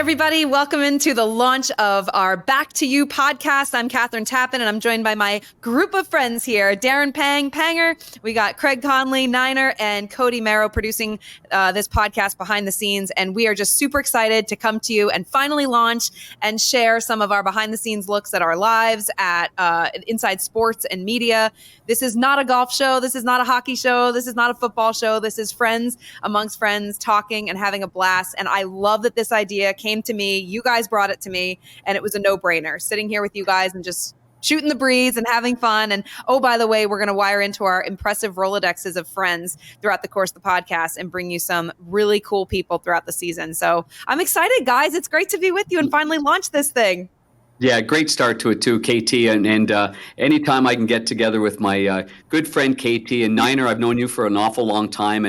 everybody. Welcome into the launch of our Back to You podcast. I'm Kathryn Tappen, and I'm joined by my group of friends here. Darren Panger. We got Craig Conley, Niner, and Cody Merrow producing this podcast behind the scenes. And we are just super excited to come to you and finally launch and share some of our behind the scenes looks at our lives at inside sports and media. This is not a golf show. This is not a hockey show. This is not a football show. This is friends amongst friends talking and having a blast. And I love that this idea came to me. You guys brought it to me, and it was a no-brainer. Sitting here with you guys and just shooting the breeze and having fun. And oh, by the way, we're going to wire into our impressive Rolodexes of friends throughout the course of the podcast and bring you some really cool people throughout the season. So I'm excited, guys. It's great to be with you and finally launch this thing. Yeah, great start to it too, KT. And anytime I can get together with my good friend KT and Niner, I've known you for an awful long time,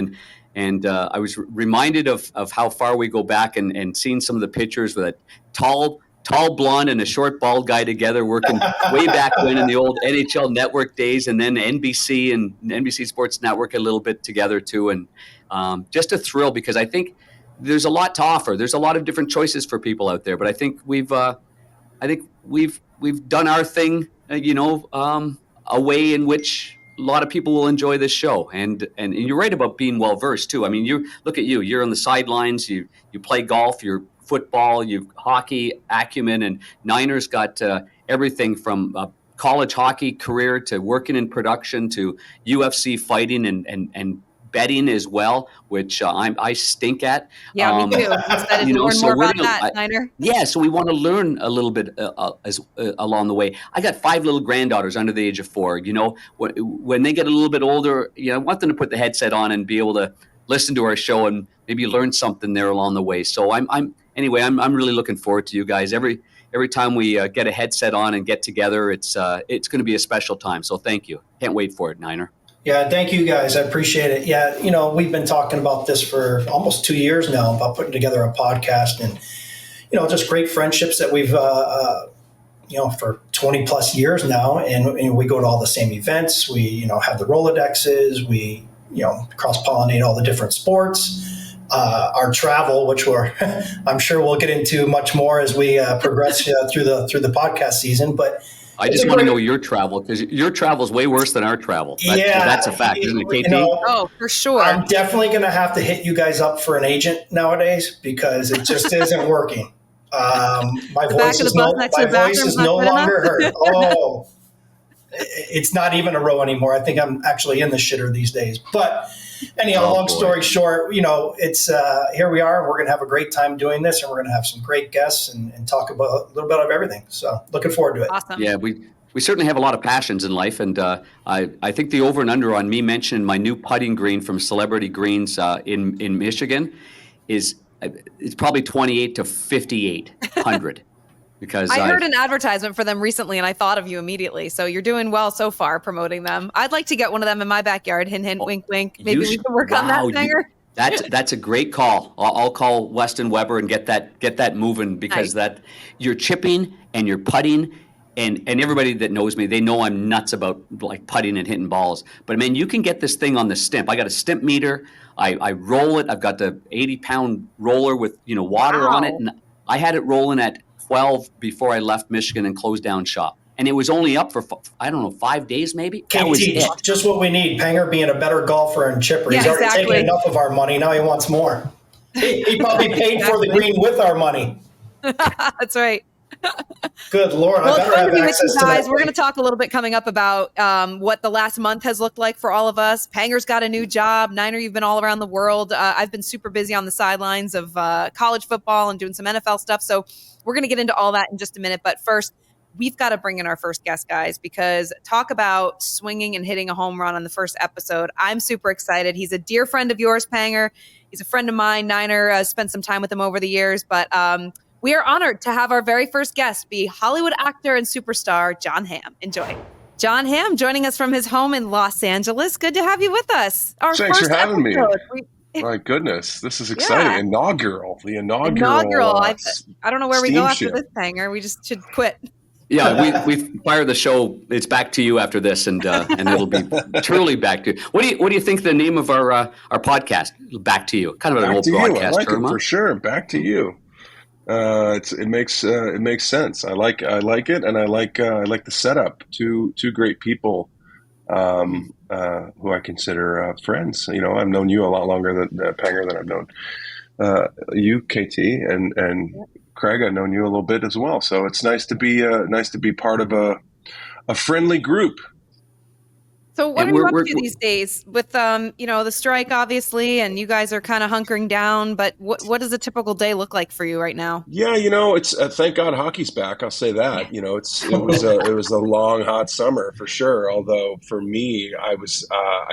and I was reminded of how far we go back and seeing some of the pictures with a tall blonde and a short bald guy together working way back when in the old NHL Network days, and then NBC and NBC Sports Network a little bit together too, and just a thrill because I think there's a lot to offer. There's a lot of different choices for people out there, but I think we've done our thing, a way in which a lot of people will enjoy this show. And you're right about being well versed too. I mean, you look at you. You're on the sidelines. You play golf. You're football. You've hockey acumen. And Niner's got everything from a college hockey career to working in production to UFC fighting and betting as well, which I stink at. Yeah, me too. I'm excited to learn more about that, Niner. Yeah, so we want to learn a little bit along the way. I got 5 little granddaughters under the age of 4. You know, when they get a little bit older, I want them to put the headset on and be able to listen to our show and maybe learn something there along the way. So I'm really looking forward to you guys. Every time we get a headset on and get together, it's going to be a special time. So thank you. Can't wait for it, Niner. Yeah, thank you guys. I appreciate it. Yeah, we've been talking about this for almost 2 years now about putting together a podcast and, just great friendships that we've, for 20 plus years now. And we go to all the same events. We, have the Rolodexes. We, cross-pollinate all the different sports. Our travel, which I'm sure we'll get into much more as we progress through the podcast season. But I just want to know your travel because your travel is way worse than our travel. That's a fact, isn't it, KT? Oh, for sure. I'm definitely going to have to hit you guys up for an agent nowadays because it just isn't working. My voice is no longer heard. Oh, it's not even a row anymore. I think I'm actually in the shitter these days. But anyhow, long story short, it's here we are. We're going to have a great time doing this, and we're going to have some great guests and talk about a little bit of everything. So looking forward to it. Awesome. Yeah, we certainly have a lot of passions in life, and I think the over and under on me mentioning my new putting green from Celebrity Greens in Michigan is it's probably 28 to 5,800. Because I heard an advertisement for them recently and I thought of you immediately. So you're doing well so far promoting them. I'd like to get one of them in my backyard. Hint, hint, wink, wink. Maybe we can work on that, Sanger. That's a great call. I'll call Weston Weber and get that moving because that you're chipping and you're putting and everybody that knows me, they know I'm nuts about like putting and hitting balls. But man, you can get this thing on the stimp. I got a stimp meter. I roll it. I've got the 80-pound roller with water on it, and I had it rolling at 12 before I left Michigan and closed down shop. And it was only up for, 5 days maybe? That was it. Just what we need. Panger being a better golfer and chipper. He's already taken enough of our money. Now he wants more. He probably paid for the green with our money. That's right. Good Lord. Well, it's fun to be with you guys. We're going to talk a little bit coming up about what the last month has looked like for all of us. Panger's got a new job. Niner, you've been all around the world. I've been super busy on the sidelines of college football and doing some NFL stuff. So we're going to get into all that in just a minute. But first, we've got to bring in our first guest, guys, because talk about swinging and hitting a home run on the first episode. I'm super excited. He's a dear friend of yours, Panger. He's a friend of mine. Niner spent some time with him over the years. But we are honored to have our very first guest be Hollywood actor and superstar Jon Hamm. Enjoy. Jon Hamm joining us from his home in Los Angeles. Good to have you with us. Thanks for having me. My goodness, this is exciting. Yeah. The inaugural. I don't know where we go after this, Panger. We just should quit. Yeah, we fire the show. It's back to you after this, and it'll be truly back to you. What do you think the name of our podcast? Back to you, kind of an old broadcast term. For sure. Back to you. It makes sense. I like it, and I like the setup. Two great people who I consider friends. You know, I've known you a lot longer than Panger than I've known you, KT, and Craig. I've known you a little bit as well. So it's nice to be part of a friendly group. So what are you up to these days with, the strike, obviously, and you guys are kind of hunkering down, but what does a typical day look like for you right now? Yeah, it's thank God hockey's back. I'll say that. It was a long, hot summer for sure. Although for me, I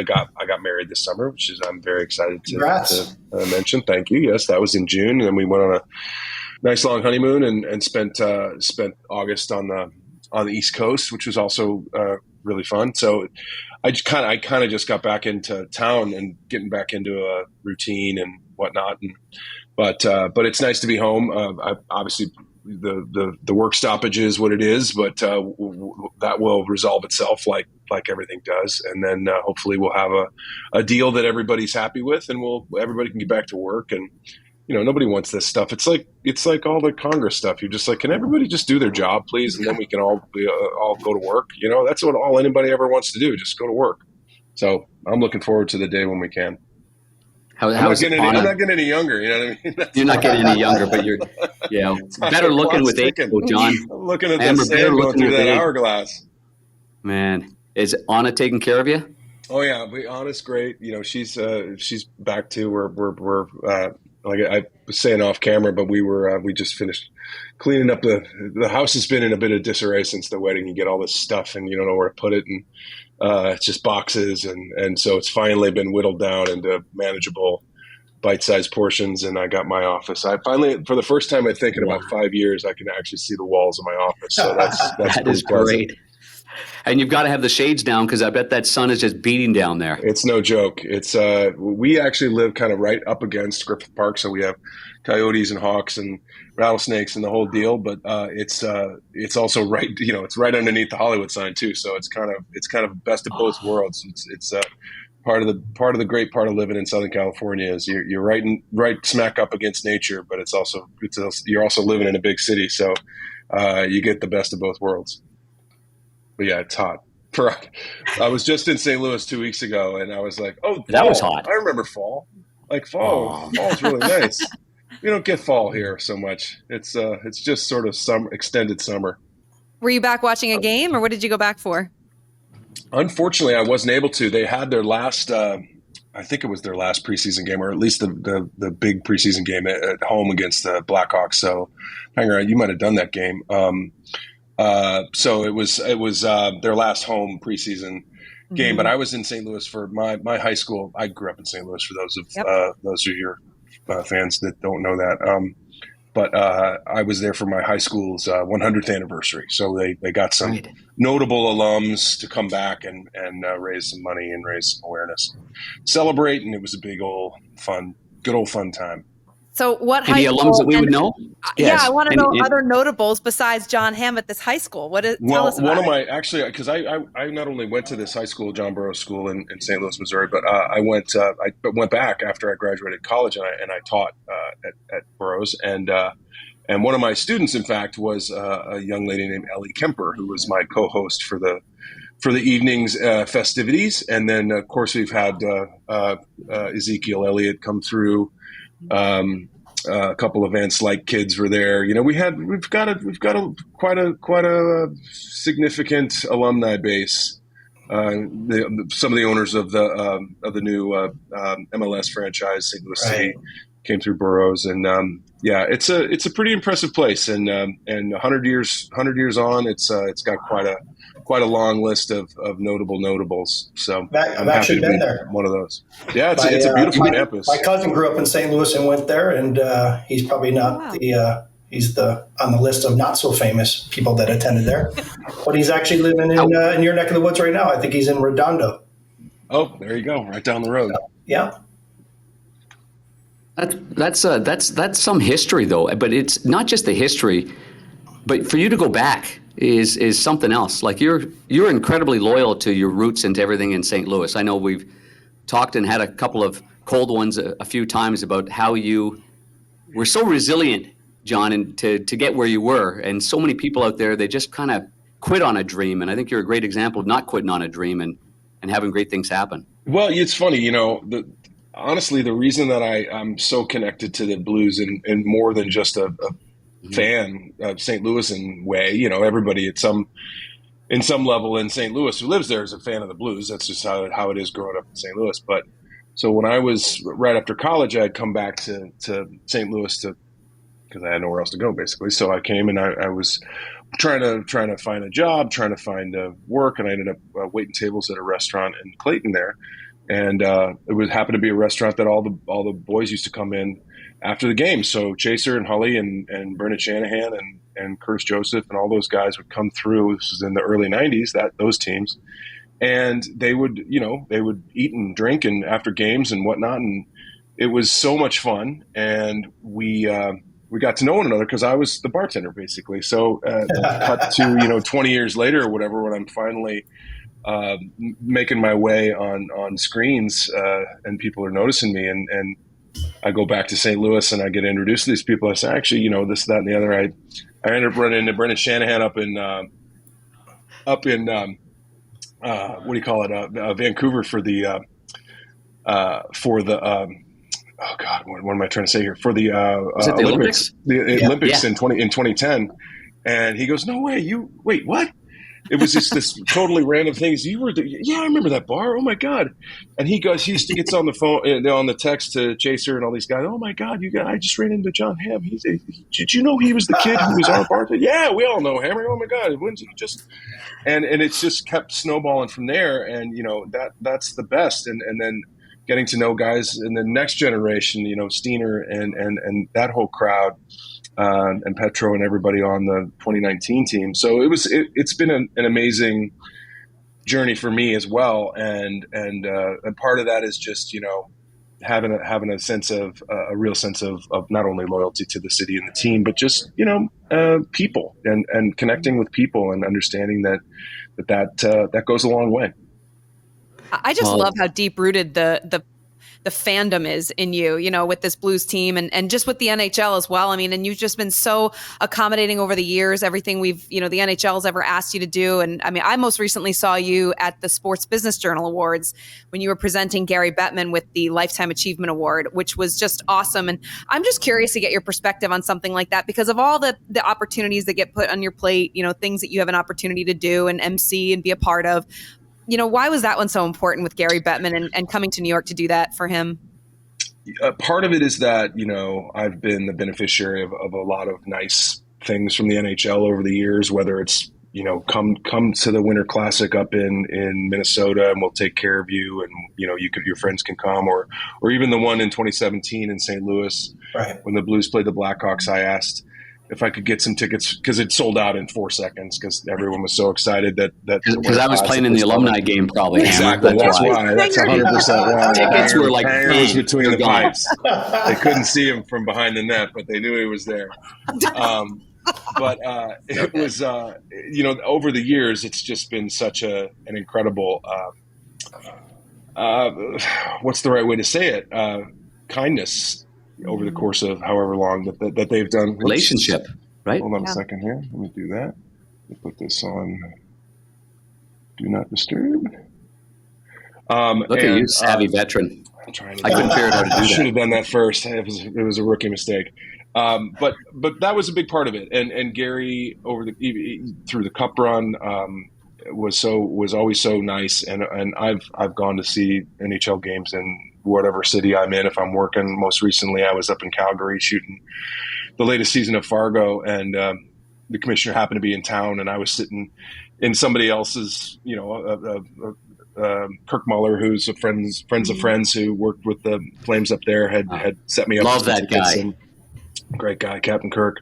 got married this summer, which is I'm very excited to mention. Thank you. Yes, that was in June, and we went on a nice long honeymoon and spent August on the East Coast, which was also really fun. So I kind of just got back into town and getting back into a routine and whatnot. But it's nice to be home. Obviously, the work stoppage is what it is, but that will resolve itself like everything does. And then hopefully we'll have a deal that everybody's happy with, and everybody can get back to work. And nobody wants this stuff. It's like all the Congress stuff. You're just like, can everybody just do their job, please? And then we can all go to work. That's what all anybody ever wants to do. Just go to work. So I'm looking forward to the day when we can. I'm not getting any younger. You know what I mean? You're not getting any younger, but you're better looking with age, John. I'm looking at that sand going through that hourglass. Man, is Anna taking care of you? Oh yeah, Anna's great. She's back to we're like I was saying off camera, but we just finished cleaning up the house. Has been in a bit of disarray since the wedding. You get all this stuff and you don't know where to put it, and it's just boxes, and so it's finally been whittled down into manageable bite-sized portions. And I got my office. I finally, for the first time I think in about 5 years, I can actually see the walls of my office. So that is great. And you've got to have the shades down because I bet that sun is just beating down there. It's no joke. It's we actually live kind of right up against Griffith Park, so we have coyotes and hawks and rattlesnakes and the whole deal. But it's also right, it's right underneath the Hollywood sign too. So it's kind of best of both worlds. It's part of the great part of living in Southern California is you're right smack up against nature, but you're also living in a big city, so you get the best of both worlds. But yeah, it's hot. I was just in St. Louis 2 weeks ago, and I was like, "Oh, that was hot." I remember fall. Like fall is really nice. We don't get fall here so much. It's just sort of extended summer. Were you back watching a game, or what did you go back for? Unfortunately, I wasn't able to. They had their last, I think it was their last preseason game, or at least the big preseason game at home against the Blackhawks. So, hang on, you might have done that game. So it was their last home preseason game, but I was in St. Louis for my high school. I grew up in St. Louis, for those of your fans that don't know that. But I was there for my high school's 100th anniversary. So they got some notable alums to come back and raise some money and raise some awareness, celebrate, and it was a good old fun time. So what high school? Any alums that we would know? Yes. Yeah, I want to know other notables besides Jon Hamm at this high school. Tell us about it. Because I not only went to this high school, John Burroughs School in St. Louis, Missouri, but I went back after I graduated college and I taught at Burroughs. And one of my students, in fact, was a young lady named Ellie Kemper, who was my co-host for the evening's festivities. And then, of course, we've had Ezekiel Elliott come through. A couple events like kids were there. We've got quite a significant alumni base. Some of the owners of the new MLS franchise, St. Louis City, came through Burroughs, and it's a pretty impressive place. And 100 years on, it's got quite a long list of notable notables. So I've actually been there. One of those. Yeah, it's a beautiful campus. My cousin grew up in St. Louis and went there, and he's probably not he's on the list of not so famous people that attended there. But he's actually living in your neck of the woods right now. I think he's in Redondo. Oh, there you go, right down the road. Yeah. That's some history though, but it's not just the history, but for you to go back is something else. Like you're incredibly loyal to your roots and to everything in St. Louis. I know we've talked and had a couple of cold ones a few times about how you were so resilient Jon, and to get where you were. And so many people out there, they just kind of quit on a dream. And I think you're a great example of not quitting on a dream and having great things happen. Well, it's funny, honestly, the reason that I'm so connected to the Blues and more than just a fan of St. Louis in way, everybody in some level in St. Louis who lives there is a fan of the Blues. That's just how it is growing up in St. Louis. But so when I was right after college, I had come back to St. Louis because I had nowhere else to go, basically. So I came and I was trying to find a job, trying to find work, and I ended up waiting tables at a restaurant in Clayton there. And it happened to be a restaurant that all the boys used to come in after the game. So Chaser and Hully and Bernard Shanahan and Curtis Joseph and all those guys would come through. This was in the early 90s, those teams. And they would eat and drink and after games and whatnot. And it was so much fun. And we got to know one another because I was the bartender, basically. So cut to 20 years later or whatever, when I'm finally making my way on screens and people are noticing me, and I go back to St. Louis and I get introduced to these people. I say, actually, this, that, and the other. I ended up running into Brendan Shanahan up in Vancouver for the oh God, what am I trying to say here? For the Olympics? The Olympics in 2010. And he goes, "No way, wait, what?" It was just this totally random thing. I remember that bar. Oh my God. And he gets on the phone, on the text to Chaser and all these guys. "Oh my God, I just ran into Jon Hamm. Did you know he was the kid who was our bartender?" "Yeah, we all know Hammer. Oh my God. When's he just," and it's just kept snowballing from there. And, that's the best. And then getting to know guys in the next generation, Steiner and that whole crowd, and Petro and everybody on the 2019 team. So it's been an amazing journey for me as well. And part of that is just, having a sense of a real sense of not only loyalty to the city and the team, but just, people and connecting with people and understanding that goes a long way. I just love how deep rooted the fandom is in you, with this Blues team and just with the NHL as well. I mean, and you've just been so accommodating over the years, everything the NHL's ever asked you to do. And I mean, I most recently saw you at the Sports Business Journal Awards when you were presenting Gary Bettman with the Lifetime Achievement Award, which was just awesome. And I'm just curious to get your perspective on something like that, because of all the opportunities that get put on your plate, things that you have an opportunity to do and MC and be a part of. Why was that one so important with Gary Bettman and coming to New York to do that for him? Part of it is that, I've been the beneficiary of a lot of nice things from the NHL over the years, whether it's, come to the Winter Classic up in Minnesota and we'll take care of you. And, your friends can come, or even the one in 2017 in St. Louis, right, when the Blues played the Blackhawks. I asked if I could get some tickets because it sold out in 4 seconds because everyone was so excited that because I was playing in the alumni game, probably. Exactly. That's why. That's 100% why. Tickets were like hangers between the pipes. They couldn't see him from behind the net, but they knew he was there. But it was, over the years, it's just been such an incredible, what's the right way to say it? Kindness over the course of however long that they've done. Relationship, right? Hold on a second here. Let me do that. Let me put this on Do Not Disturb. Look at you, savvy veteran. I couldn't figure out how to do that. I should have done that first. It was a rookie mistake. But that was a big part of it. And Gary through the Cup run was always so nice. And I've gone to see NHL games in whatever city I'm in. If I'm working, most recently I was up in Calgary shooting the latest season of Fargo, and the commissioner happened to be in town, and I was sitting in somebody else's, Kirk Muller, who's a friends of friends who worked with the Flames up there, had set me up. Love that guy. Great guy, Captain Kirk.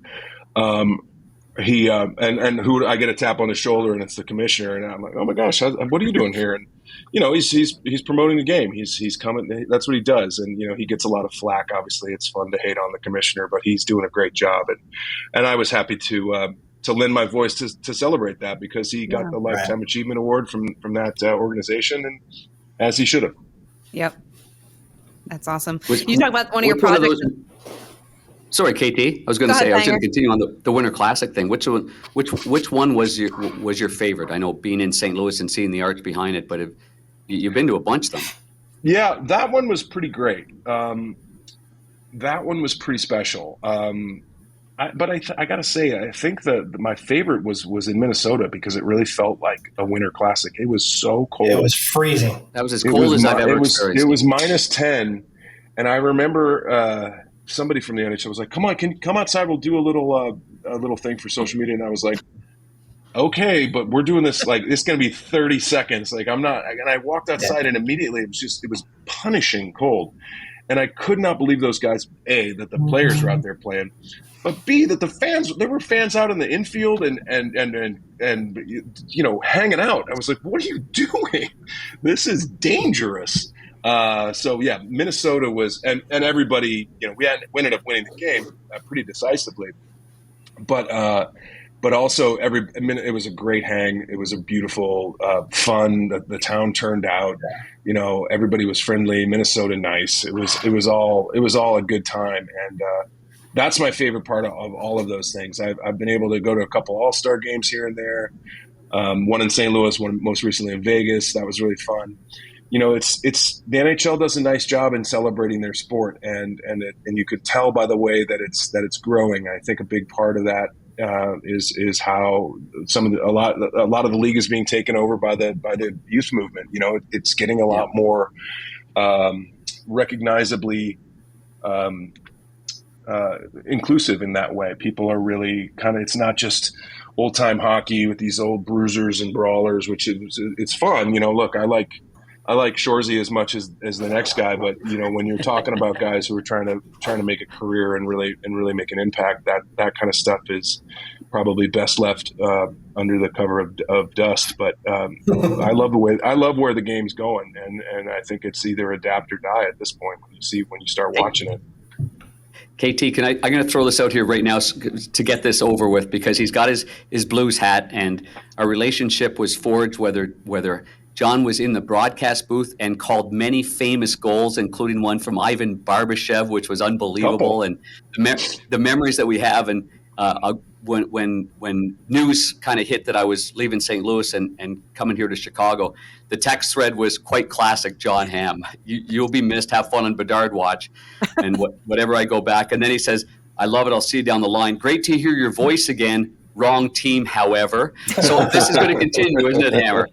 He and who I get a tap on the shoulder, and it's the commissioner, and I'm like, oh my gosh, what are you doing here? And he's promoting the game. He's coming. That's what he does, and he gets a lot of flack. Obviously, it's fun to hate on the commissioner, but he's doing a great job, and I was happy to lend my voice to celebrate that because he got the Lifetime Achievement Award from that organization, and as he should have. Yep, that's awesome. You talk about one of your projects. Sorry, KT. I was going Go to say ahead, I was going Banger. to continue on the Winter Classic thing. Which one was your favorite? I know being in St. Louis and seeing the arch behind it, but you've been to a bunch of them. Yeah, that one was pretty great. That one was pretty special. But I got to say, I think that my favorite was in Minnesota because it really felt like a Winter Classic. It was so cold. It was freezing. That was as cold as I've ever experienced. It was -10, and I remember somebody from the NHL was like, "Come on, can you come outside? We'll do a little thing for social media." And I was like, "Okay, but we're doing this like it's going to be 30 seconds. Like I'm not." And I walked outside, and immediately it was punishing cold, and I could not believe those guys. A, that the players were out there playing. But B, that the fans, there were fans out in the infield and hanging out. I was like, what are you doing? This is dangerous. So yeah, Minnesota was, and everybody, we ended up winning the game pretty decisively. But also it was a great hang. It was a beautiful, fun. The town turned out. Everybody was friendly. Minnesota nice. It was all a good time, and that's my favorite part of all of those things. I've been able to go to a couple All-Star games here and there. One in St. Louis, one most recently in Vegas. That was really fun. It's the NHL does a nice job in celebrating their sport, and you could tell by the way that it's growing. I think a big part of that is how a lot of the league is being taken over by the youth movement. It's getting a lot more recognizably inclusive in that way. People are really it's not just old time hockey with these old bruisers and brawlers, which it's fun. Look, I like Shorzy as much as the next guy, but when you're talking about guys who are trying to make a career and really make an impact, that kind of stuff is probably best left under the cover of dust. But I love where the game's going, and I think it's either adapt or die at this point when you start watching it. KT, I'm going to throw this out here right now to get this over with, because he's got his Blues hat, and our relationship was forged whether John was in the broadcast booth and called many famous goals, including one from Ivan Barbashev, which was unbelievable, and the memories that we have. And when news kind of hit that I was leaving St. Louis and coming here to Chicago, the text thread was quite classic Jon Hamm. You'll be missed. Have fun on Bedard watch, and whatever I go back. And then he says, "I love it. I'll see you down the line. Great to hear your voice again. Wrong team, however." So this is going to continue, isn't it, Hammer?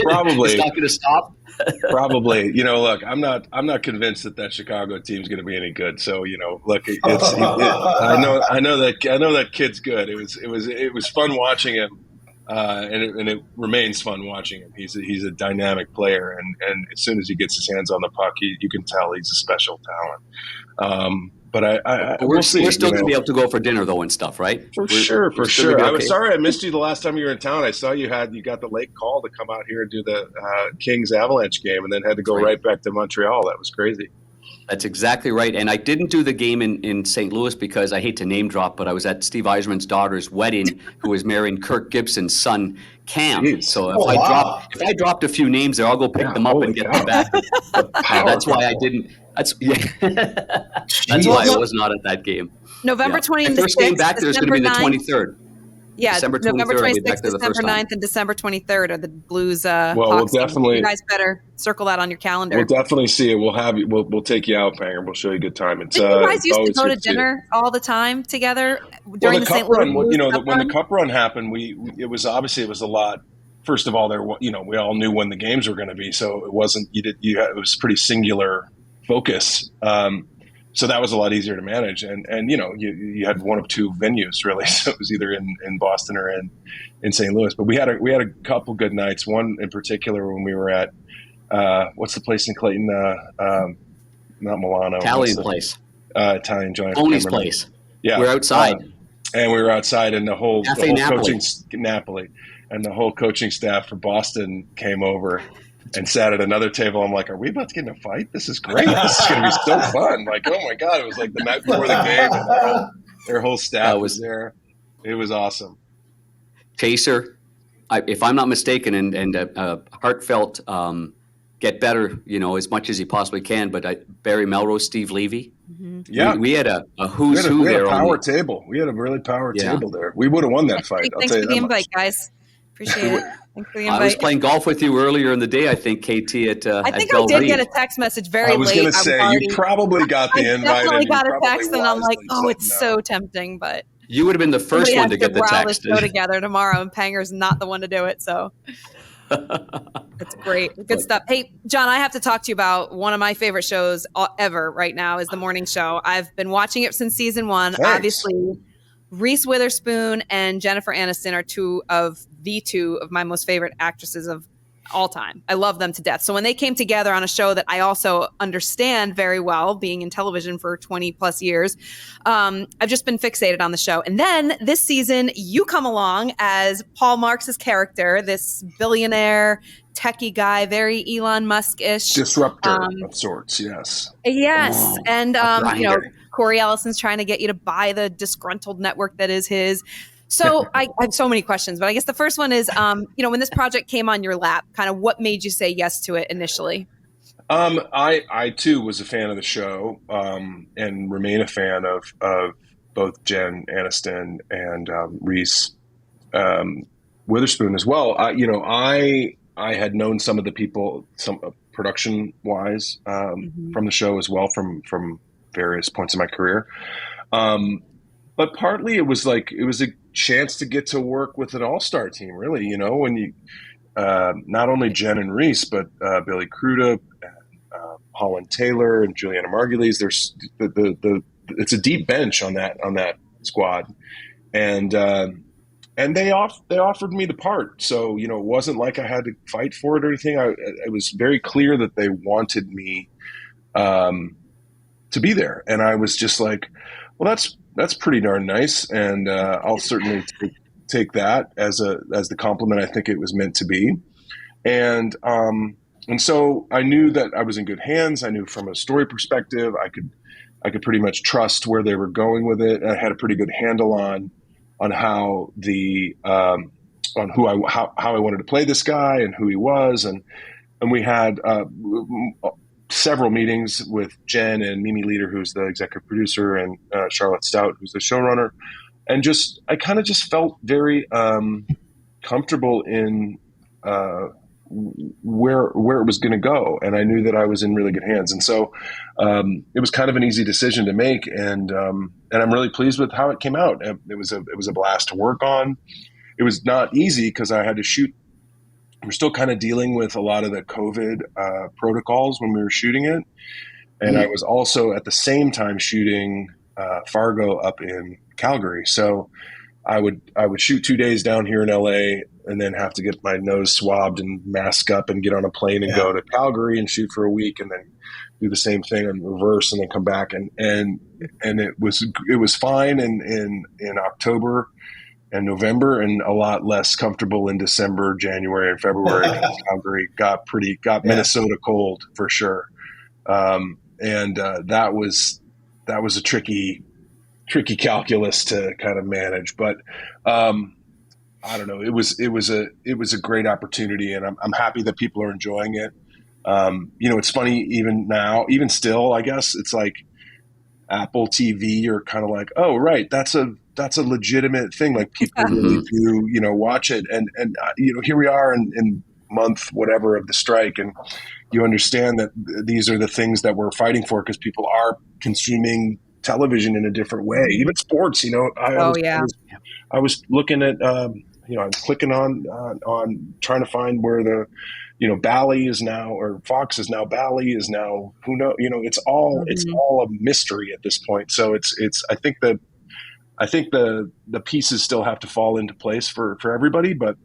Probably. It's not going to stop. Probably. Look, I'm not convinced that Chicago team's going to be any good. So, look, I know that kid's good. It was fun watching him, and it remains fun watching him. He's a dynamic player, and as soon as he gets his hands on the puck, you can tell he's a special talent. But we'll see. We're still going to be able to go for dinner though and stuff, right? For sure. Okay. I was sorry I missed you the last time you were in town. I saw you got the late call to come out here and do the Kings Avalanche game, and then had to go right back to Montreal. That was crazy. That's exactly right. And I didn't do the game in St. Louis because I hate to name drop, but I was at Steve Yzerman's daughter's wedding, who was marrying Kirk Gibson's son, Cam. Jeez. So if I dropped a few names there, I'll go pick them up and get them back. That's why I didn't. That's why I was not at that game. November 20th. My first game back there is going to be the 23rd. Yeah, December 23rd, November 26th, back there the December first time. 9th, and December 23rd are the Blues. We'll definitely. You guys better circle that on your calendar. We'll definitely see it. We'll have you. We'll take you out, Panger. We'll show you a good time. Did you guys used to go to dinner all the time together during the St. Louis Cup run? When run? the Cup run happened, it was a lot. First of all, we all knew when the games were going to be, so it wasn't. It was pretty singular focus. So that was a lot easier to manage, and you had one of two venues really, so it was either in Boston or in St. Louis. But we had a couple good nights. One in particular when we were at what's the place in Clayton? Not Milano. Italian place. Italian joint. Tony's place. Yeah, we're outside, and we were outside, and the whole Napoli. Napoli, and the whole coaching staff for Boston came over and sat at another table. I'm like, are we about to get in a fight? This is great. This is going to be so fun. Like, oh my God. It was like the night before the game, and their whole staff was there. It was awesome. Chaser, if I'm not mistaken, and a heartfelt get better, as much as he possibly can. But Barry Melrose, Steve Levy, Yeah, we had a who's who we had there a on power the table. We had a really power table there. We would have won that fight. I'll Thanks tell for you the that invite, much. guys. Appreciate it. Thanks for the I was invite. playing golf with you earlier in the day, I think, KT, I at think I Belle did Reeve. get a text message very I was late. going to say, you probably got the I invite. definitely and got you a probably text, and I'm like, wisely oh, said it's no. so tempting, but You would have been the first somebody one has to get the corral text. this show together tomorrow, and Panger's not the one to do it, so that's great. Good stuff. Hey, Jon, I have to talk to you about one of my favorite shows ever right now is The Morning Show. I've been watching it since season 1. Thanks. Obviously, Reese Witherspoon and Jennifer Aniston are two of my most favorite actresses of all time. I love them to death. So when they came together on a show that I also understand very well, being in television for 20 plus years, I've just been fixated on the show. And then this season, you come along as Paul Marx's character, this billionaire techie guy, very Elon Musk-ish. Disruptor of sorts, yes. Yes. And, grinder. Corey Ellison's trying to get you to buy the disgruntled network that is his. So I have so many questions, but I guess the first one is, when this project came on your lap, kind of what made you say yes to it initially? I too was a fan of the show, and remain a fan of both Jen Aniston and Reese Witherspoon as well. I had known some of the people, some production wise, from the show as well, from various points in my career. But partly it was a chance to get to work with an all-star team, really, when you, not only Jen and Reese, but Billy Crudup, Holland Taylor, and Juliana Margulies. There's it's a deep bench on that squad. And they offered me the part. So, it wasn't like I had to fight for it or anything. It was very clear that they wanted me to be there. And I was just like, well, that's pretty darn nice. And I'll certainly take that as the compliment I think it was meant to be. And so I knew that I was in good hands. I knew from a story perspective, I could pretty much trust where they were going with it. I had a pretty good handle on how on how I wanted to play this guy and who he was. And we had several meetings with Jen and Mimi Leader, who's the executive producer, and Charlotte Stout, who's the showrunner. And I kind of just felt very comfortable in where it was going to go. And I knew that I was in really good hands. And so it was kind of an easy decision to make. And I'm really pleased with how it came out. It was a blast to work on. It was not easy because I had to shoot. We're still kind of dealing with a lot of the COVID protocols when we were shooting it. And I was also at the same time shooting Fargo up in Calgary. So I would shoot 2 days down here in LA and then have to get my nose swabbed and mask up and get on a plane and go to Calgary and shoot for a week and then do the same thing in reverse and then come back. And it was fine in October and November, and a lot less comfortable in December, January, and February. Calgary got Minnesota cold for sure, and that was a tricky calculus to kind of manage. But I don't know. It was a great opportunity, and I'm happy that people are enjoying it. It's funny even now, even still, I guess it's like Apple TV are kind of like, oh right, that's a legitimate thing. Like people really do, watch it. And here we are in month whatever of the strike, and you understand that these are the things that we're fighting for because people are consuming television in a different way, even sports. I was looking at, I'm clicking on trying to find where the, Bally is now, or Fox is now Bally is now, who knows, it's all a mystery at this point. So I think the pieces still have to fall into place for everybody, but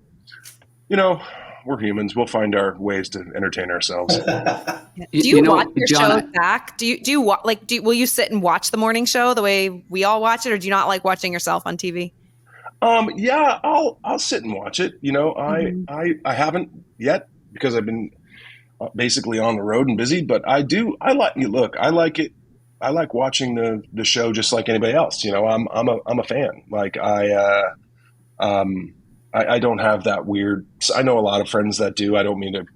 we're humans. We'll find our ways to entertain ourselves. Do you watch your shows back? Will you sit and watch the morning show the way we all watch it, or do you not like watching yourself on TV? Yeah, I'll sit and watch it. I haven't yet because I've been basically on the road and busy, but I like it. I like watching the show just like anybody else. I'm a fan. Like I don't have that weird. I know a lot of friends that do. I don't mean to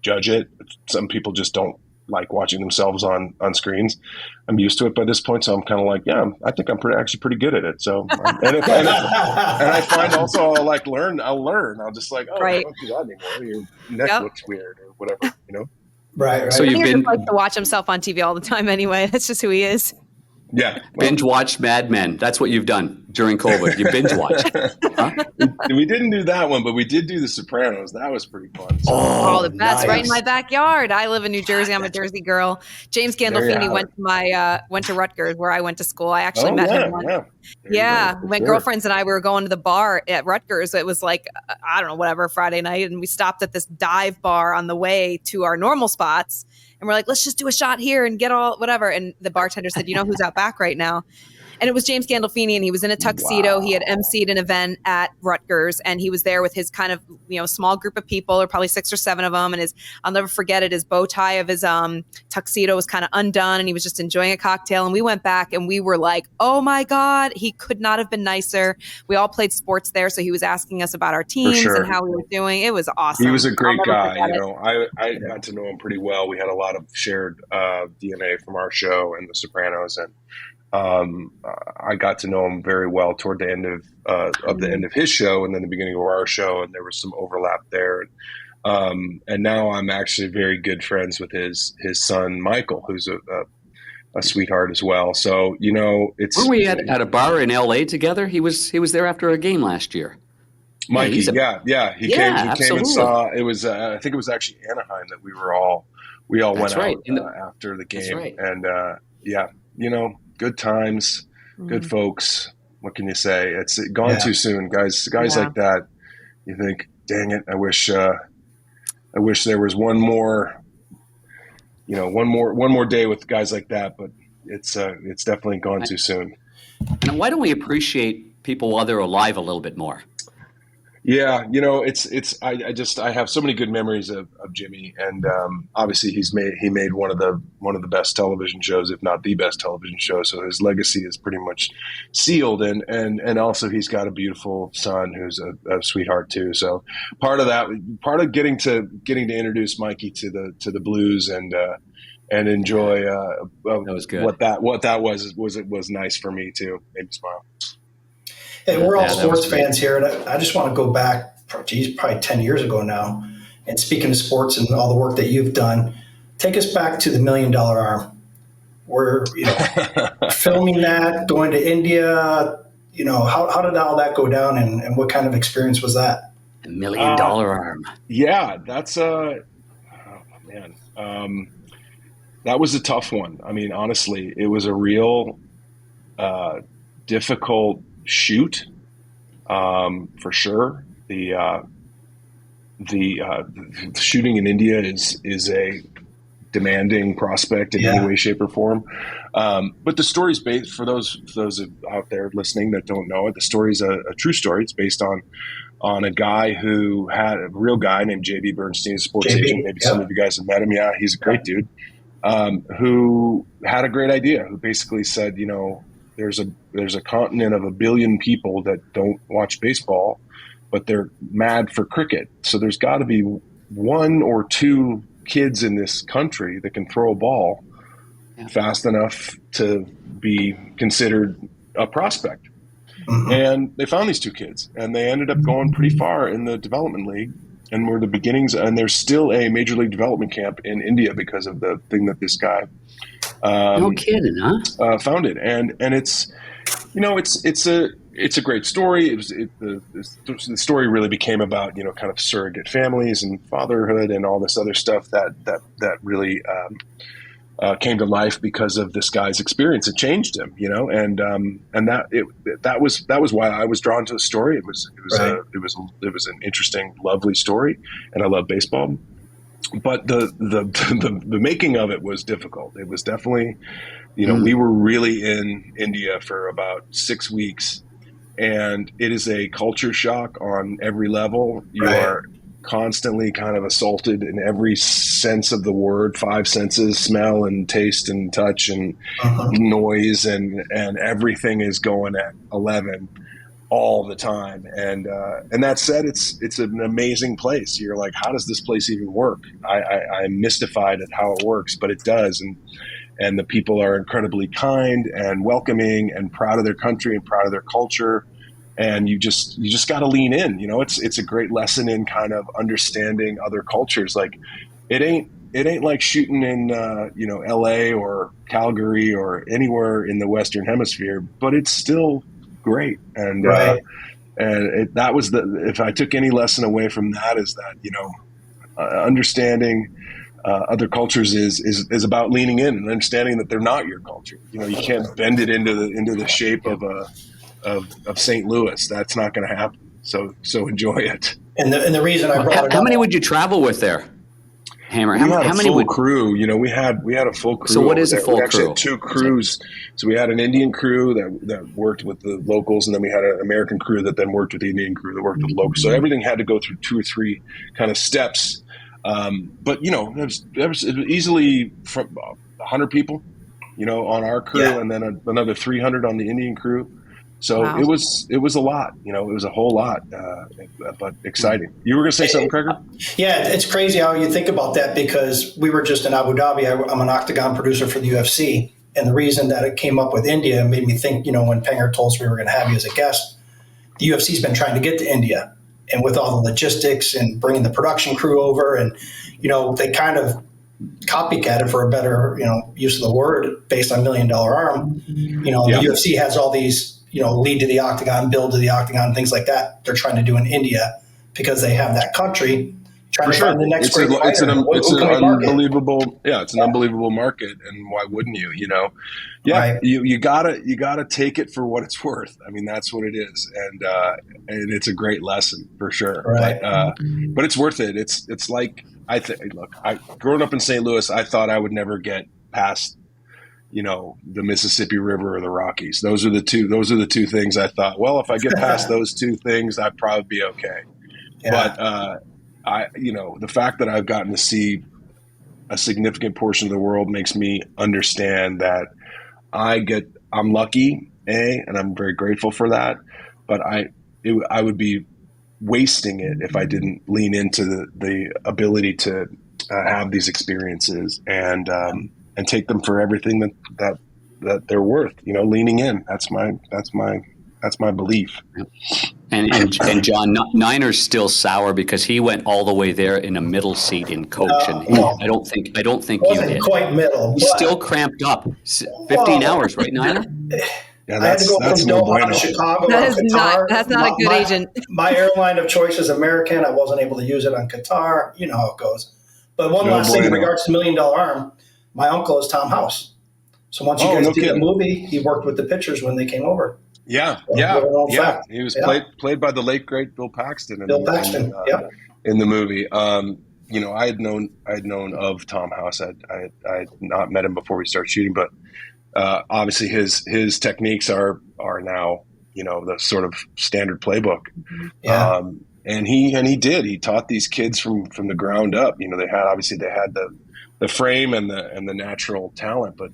judge it. Some people just don't like watching themselves on screens. I'm used to it by this point, so I'm kind of like, yeah, I think I'm actually pretty good at it. So, and I find also I'll learn. I'll just like, oh, Right. don't do that anymore. Your neck looks weird or whatever, Right. So you've been just likes to watch himself on TV all the time anyway. That's just who he is. Yeah. Binge watch Mad Men. That's what you've done during COVID. You binge watch. Huh? We didn't do that one, but we did do The Sopranos. That was pretty fun. So. Oh, the best! nice. Right in my backyard. I live in New Jersey. I'm a Jersey girl. James Gandolfini went to Rutgers, where I went to school. I actually met him once. Yeah, my girlfriends and I, we were going to the bar at Rutgers. It was like, I don't know, whatever, Friday night, and we stopped at this dive bar on the way to our normal spots. And we're like, let's just do a shot here and get all whatever. And the bartender said, you know who's out back right now? And it was James Gandolfini, and he was in a tuxedo. Wow. He had emceed an event at Rutgers, and he was there with his kind of, small group of people, or probably 6 or 7 of them. And I'll never forget it, his bow tie of his tuxedo was kind of undone, and he was just enjoying a cocktail. And we went back, and we were like, oh my God, he could not have been nicer. We all played sports there, so he was asking us about our teams and how we were doing. It was awesome. He was a great guy. I got to know him pretty well. We had a lot of shared DNA from our show and The Sopranos, and I got to know him very well toward the end of the end of his show, and then the beginning of our show, and there was some overlap there. And now I'm actually very good friends with his son Michael, who's a sweetheart as well. So it's. Were we at a bar in LA together? He was there after a game last year. Mikey, he came and saw. It was I think it was actually Anaheim that we all went out after the game. That's right. And good times, good folks. What can you say? It's gone too soon, guys. Guys like that, you think, dang it, I wish there was one more day with guys like that, but it's definitely gone too soon. And why don't we appreciate people while they're alive a little bit more? Yeah, I have so many good memories of Jimmy, and obviously he made one of the best television shows, if not the best television show. So his legacy is pretty much sealed, and also he's got a beautiful son who's a sweetheart too. So part of getting to introduce Mikey to the blues and enjoy that was good. what that was nice for me too. Made me smile. Hey, we're all sports fans here, and I just want to go back, probably 10 years ago now. And speaking of sports and all the work that you've done, take us back to the $1 Million Arm. We're filming that, going to India. How did all that go down, and what kind of experience was that? $1 Million Arm. Yeah, that's that was a tough one. I mean, honestly, it was a real difficult shoot, for sure. The shooting in India is a demanding prospect in any way, shape, or form. But the story's based, for those out there listening that don't know it, the story's a true story. It's based on a guy who had a real guy named J.B. Bernstein, a sports agent. Maybe some of you guys have met him. Yeah, he's a great dude, who had a great idea, who basically said, there's a continent of 1 billion people that don't watch baseball, but they're mad for cricket. So there's got to be 1 or 2 kids in this country that can throw a ball fast enough to be considered a prospect. Mm-hmm. And they found these 2 kids, and they ended up going pretty far in the development league, and were the beginnings. And there's still a major league development camp in India because of the thing that this guy no kidding, huh? Founded, and it's it's a great story. The story really became about kind of surrogate families and fatherhood and all this other stuff that really came to life because of this guy's experience. It changed him, and that was why I was drawn to the story. It was an interesting, lovely story, and I love baseball. But the making of it was difficult. It was definitely, we were really in India for about 6 weeks, and it is a culture shock on every level. You are constantly kind of assaulted in every sense of the word, 5 senses: smell and taste and touch and noise, and everything is going at 11. all the time. And that said, it's an amazing place. You're like, how does this place even work? I'm mystified at how it works, but it does. And the people are incredibly kind and welcoming and proud of their country and proud of their culture. And you just got to lean in. It's a great lesson in kind of understanding other cultures. Like it ain't like shooting in LA or Calgary or anywhere in the Western Hemisphere, but it's still great. And Right. That was if I took any lesson away from that, is that understanding other cultures is about leaning in and understanding that they're not your culture. You can't bend it into the shape of St. Louis. That's not going to happen. So enjoy it. And the reason I brought it up. How many would you travel with there, Hammer? We had a full crew. We had a full crew. So what is a full crew? We actually had 2 crews. So we had an Indian crew that worked with the locals, and then we had an American crew that then worked with the Indian crew that worked with the locals. So everything had to go through 2 or 3 kind of steps. But there was easily from 100 people, on our crew, and then another 300 on the Indian crew. So wow. it was a lot, it was a whole lot, but exciting. You were going to say something, Craig? Yeah, it's crazy how you think about that, because we were just in Abu Dhabi. I'm an Octagon producer for the UFC. And the reason that it came up with India made me think, when Panger told us we were going to have you as a guest, the UFC's been trying to get to India. And with all the logistics and bringing the production crew over, and, they kind of copycatted, for a better, use of the word, based on $1 Million Arm. The UFC has all these, lead to the Octagon, build to the Octagon, things like that. They're trying to do in India because they have that country. Trying to find the next great fighter. It's an unbelievable, it's an unbelievable market, and why wouldn't you? Right. You gotta take it for what it's worth. I mean, that's what it is, and it's a great lesson for sure. Right. But it's worth it. It's like, growing up in St. Louis, I thought I would never get past the Mississippi River or the Rockies. Those are the two things I thought, well, if I get past those 2 things, I'd probably be okay. Yeah. But the fact that I've gotten to see a significant portion of the world makes me understand that I'm lucky, and I'm very grateful for that. But I would be wasting it if I didn't lean into the ability to have these experiences and take them for everything that they're worth. Leaning in. That's my belief. And John, Niner's still sour because he went all the way there in a middle seat in coach, and I don't think you did. Quite middle. He's still cramped up. 15 hours, right, Niner? Yeah, I had to go from Doha to Chicago. That's not a good agent. My airline of choice is American. I wasn't able to use it on Qatar. You know how it goes. But one last thing in regards to $1 Million Arm, my uncle is Tom House. So once you guys did the movie, he worked with the pictures when they came over. Yeah. He was played by the late great Bill Paxton. In the movie. I had known of Tom House. I had not met him before we started shooting, but obviously his techniques are now the sort of standard playbook. Yeah. And he taught these kids from the ground up. They had the frame and the natural talent, but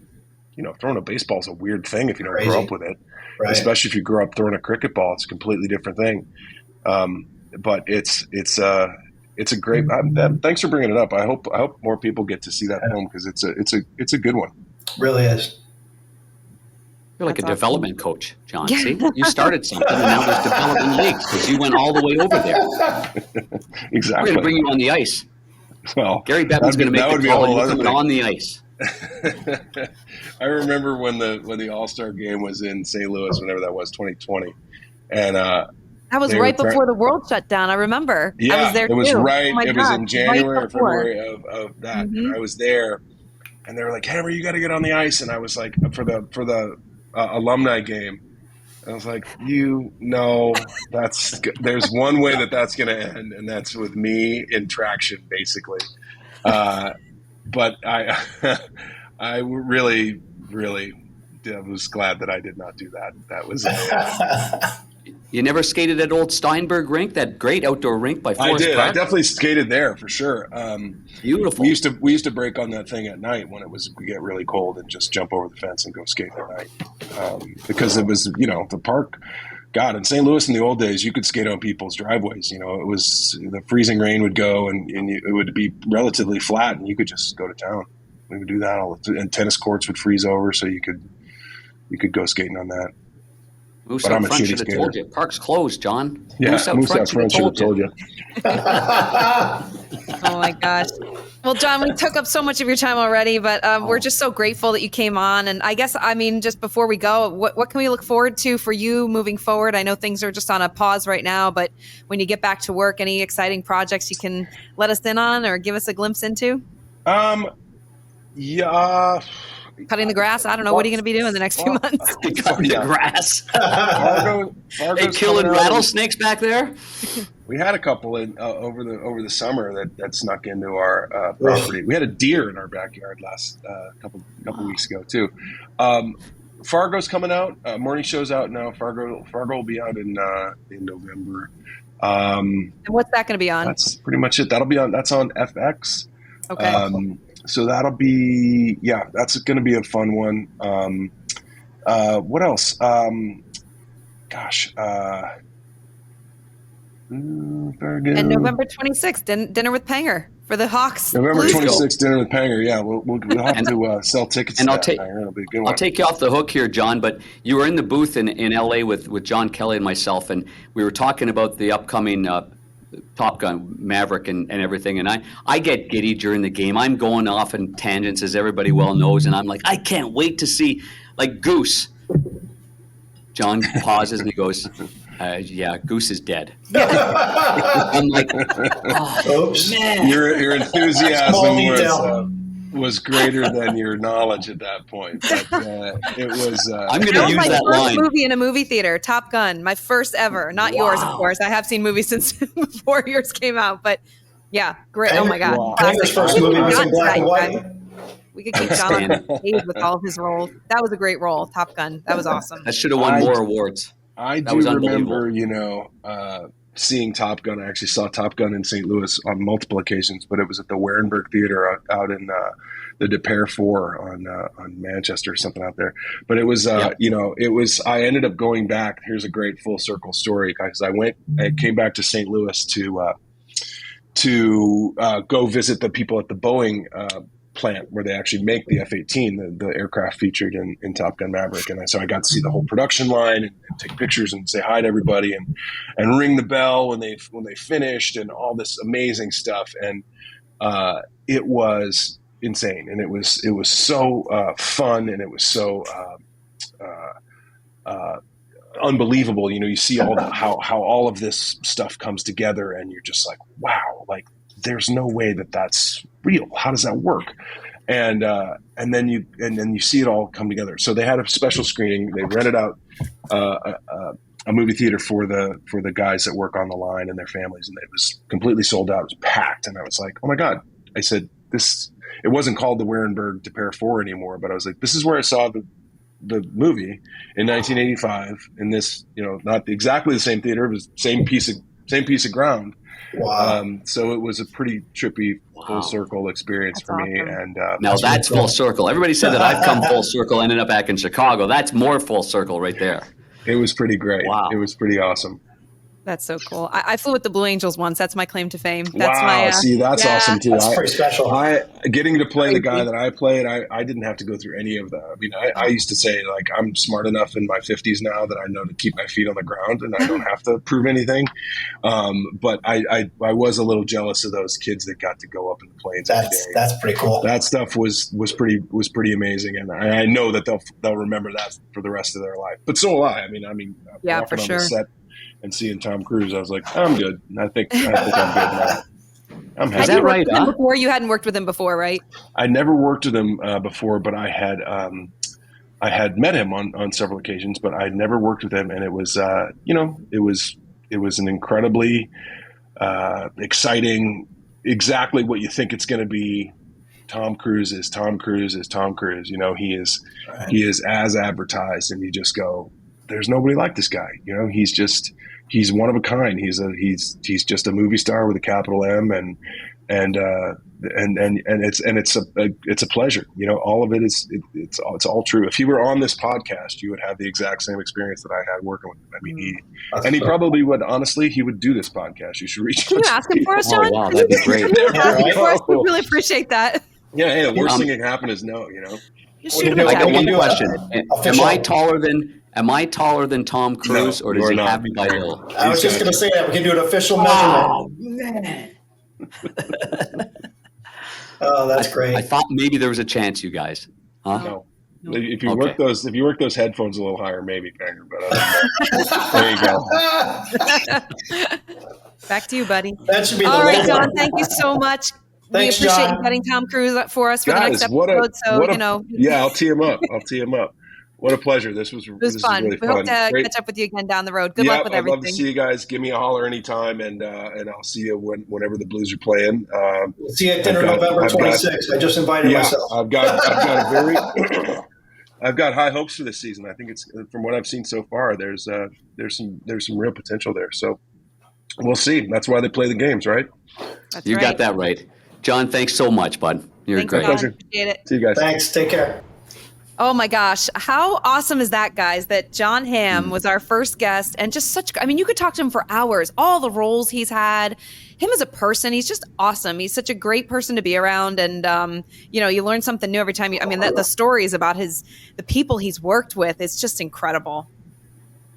throwing a baseball is a weird thing if you don't grow up with it. Right. Especially if you grew up throwing a cricket ball, it's a completely different thing. But it's a great. Thanks for bringing it up. I hope more people get to see that film, because it's a good one. Really is. You're like a development coach, John. See, you started something, and now there's development leagues because you went all the way over there. Exactly. We're going to bring you on the ice. Well, Gary Bettman's going to make the call, and you're coming on the ice. I remember when the All-Star game was in St. Louis, whenever that was, 2020, and that was right before the world shut down. I remember. Yeah, I was there it was too. right. Oh, it was in January or February of that. Mm-hmm. And I was there, and they were like, "Hammer, you got to get on the ice." And I was like, for the alumni game, I was like, there's one way that's going to end, and that's with me in traction, basically. But I really, really was glad that I did not do that. That was. You never skated at Old Steinberg Rink, that great outdoor rink by Forest Park? I definitely skated there for sure. Beautiful. We used to break on that thing at night when we get really cold and just jump over the fence and go skate at night, because it was the park God, in St. Louis in the old days, you could skate on people's driveways. It was the freezing rain would go and it would be relatively flat, and you could just go to town. We would do that all the time. And tennis courts would freeze over, so you could go skating on that. Moose But out I'm a front shitty should have skater. told you. Park's closed, John. Yeah, Moose out front should have told you. Oh my gosh. Well, John, we took up so much of your time already, but we're just so grateful that you came on. And I guess, just before we go, what can we look forward to for you moving forward? I know things are just on a pause right now, but when you get back to work, any exciting projects you can let us in on or give us a glimpse into? Yeah. Cutting the grass? I don't know. What are you going to be doing the next few months? Cutting the grass. Fargo's Hey, killing rattlesnakes back there? We had a couple over the summer that snuck into our property. We had a deer in our backyard last couple weeks ago too. Fargo's coming out. Morning show's out now. Fargo will be out in November. And what's that going to be on? That's pretty much it. That's on FX. Okay. So that'll be that's going to be a fun one. What else? Very good. And November 26th, dinner with Panger for the Hawks. November 26th, dinner with Panger. Yeah, we'll have to sell tickets. And It'll be a good one. I'll take you off the hook here, John. But you were in the booth in LA with John Kelly and myself, and we were talking about the upcoming Top Gun Maverick and everything. And I get giddy during the game. I'm going off in tangents, as everybody well knows, and I'm like, I can't wait to see Goose. John pauses and he goes, Goose is dead. I'm like, Oops. Man. Your enthusiasm was greater than your knowledge at that point. But, it was. I'm going to use that line. My first movie in a movie theater, Top Gun, my first ever. Not yours, of course. I have seen movies since before yours came out, but yeah, great. Oh my God. Wow. Panger's first movie was in black and white. We could keep John on stage with all of his roles. That was a great role, Top Gun. That was awesome. That should have won more awards. I do remember, seeing Top Gun. I actually saw Top Gun in St. Louis on multiple occasions, but it was at the Warenberg Theater out in the De Pere 4 on Manchester or something out there. But it was, it was. I ended up going back. Here's a great full circle story, guys. I came back to St. Louis to go visit the people at the Boeing plant where they actually make the F-18, the aircraft featured in Top Gun Maverick. And so I got to see the whole production line and take pictures and say hi to everybody and ring the bell when they finished and all this amazing stuff. And it was insane. And it was so fun, and it was so unbelievable. You see how all of this stuff comes together, and you're just like, wow, there's no way that's real. How does that work? And then you see it all come together. So they had a special screening. They rented out a movie theater for the guys that work on the line and their families, and it was completely sold out. It was packed, and I was like, oh my God! I said, this. It wasn't called the Warenberg De Pere 4 anymore, but I was like, this is where I saw the movie in 1985 in this, not exactly the same theater, it was same piece of ground. Wow. So it was a pretty trippy full circle experience for me. Awesome. And now that's full circle. Everybody said that I've come full circle, ended up back in Chicago. That's more full circle right there. It was pretty great. Wow. It was pretty awesome. That's so cool. I flew with the Blue Angels once. That's my claim to fame. That's that's awesome too. That's pretty special. Getting to play the guy that I played, I didn't have to go through any of that. I mean, I used to say, I'm smart enough in my 50s now that I know to keep my feet on the ground and I don't have to prove anything. But I was a little jealous of those kids that got to go up in the planes. That's pretty cool. That stuff was pretty amazing, and I know that they'll remember that for the rest of their life. But so will I. I mean, yeah, walking for on sure. the set and seeing Tom Cruise, I was like, I'm good. I think I'm good now. I'm happy. Is that right? Huh? Before you hadn't worked with him before, right? I never worked with him before, but I had met him on several occasions, but I had never worked with him, and it was it was an incredibly exciting, exactly what you think it's going to be. Tom Cruise is Tom Cruise is Tom Cruise. He is as advertised, and you just go, there's nobody like this guy. he's one of a kind. He's just a movie star with a capital M, and it's a pleasure. You know, all of it it's all true. If he were on this podcast, you would have the exact same experience that I had working with him. I mean, he probably would. Honestly, he would do this podcast. You should reach Can out you to ask him for us, Oh, John? wow, that'd be great. Can you ask him There for us? we We go. really appreciate that. Yeah, hey, the worst thing that can happen is no. You know, Just We shoot can him do a it. I got We text. can one do question. Am I taller than Tom Cruise, No, or does you he are have not. me by a little? I was just going to say that we can do an official measurement. Man. Oh, that's great. I thought maybe there was a chance, you guys. Huh? no. No. If you Okay. work those headphones a little higher, maybe, Panger. But there you go. Back to you, buddy. That should be the All right, logo. John, thank you so much. Thanks, we appreciate John. you getting Tom Cruise for us for the next Guys, episode. yeah, I'll tee him up. What a pleasure. This was it was fun. really We fun. hope to Great. catch up with you again down the road. Good luck with I'd love to everything. see you guys. Give me a holler anytime, and I'll see you whenever the Blues are playing. See you at dinner November 26th. I just invited myself. I've got I've got high hopes for this season. I think it's, from what I've seen so far, there's some real potential there. So we'll see. That's why they play the games, right? That's You right. got that right. John, thanks so much, bud. You're Thanks, great. John. Pleasure. Appreciate it. See you guys. Thanks. Take care. Oh my gosh. How awesome is that, guys, that Jon Hamm was our first guest and just you could talk to him for hours, all the roles he's had, him as a person. He's just awesome. He's such a great person to be around. And, you learn something new every time. The stories about the people he's worked with, it's just incredible.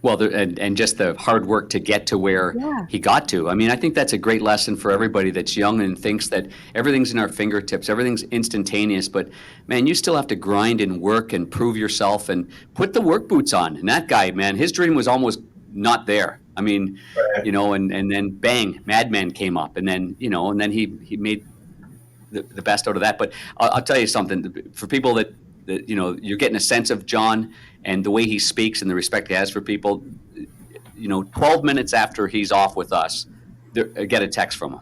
Well, and just the hard work to get to where he got to. I mean, I think that's a great lesson for everybody that's young and thinks that everything's in our fingertips, everything's instantaneous. But man, you still have to grind and work and prove yourself and put the work boots on. And that guy, man, his dream was almost not there. I mean, Right. and then bang, Mad Men came up, and then he made the best out of that. But I'll tell you something, for people that you're getting a sense of John and the way he speaks and the respect he has for people. 12 minutes after he's off with us, get a text from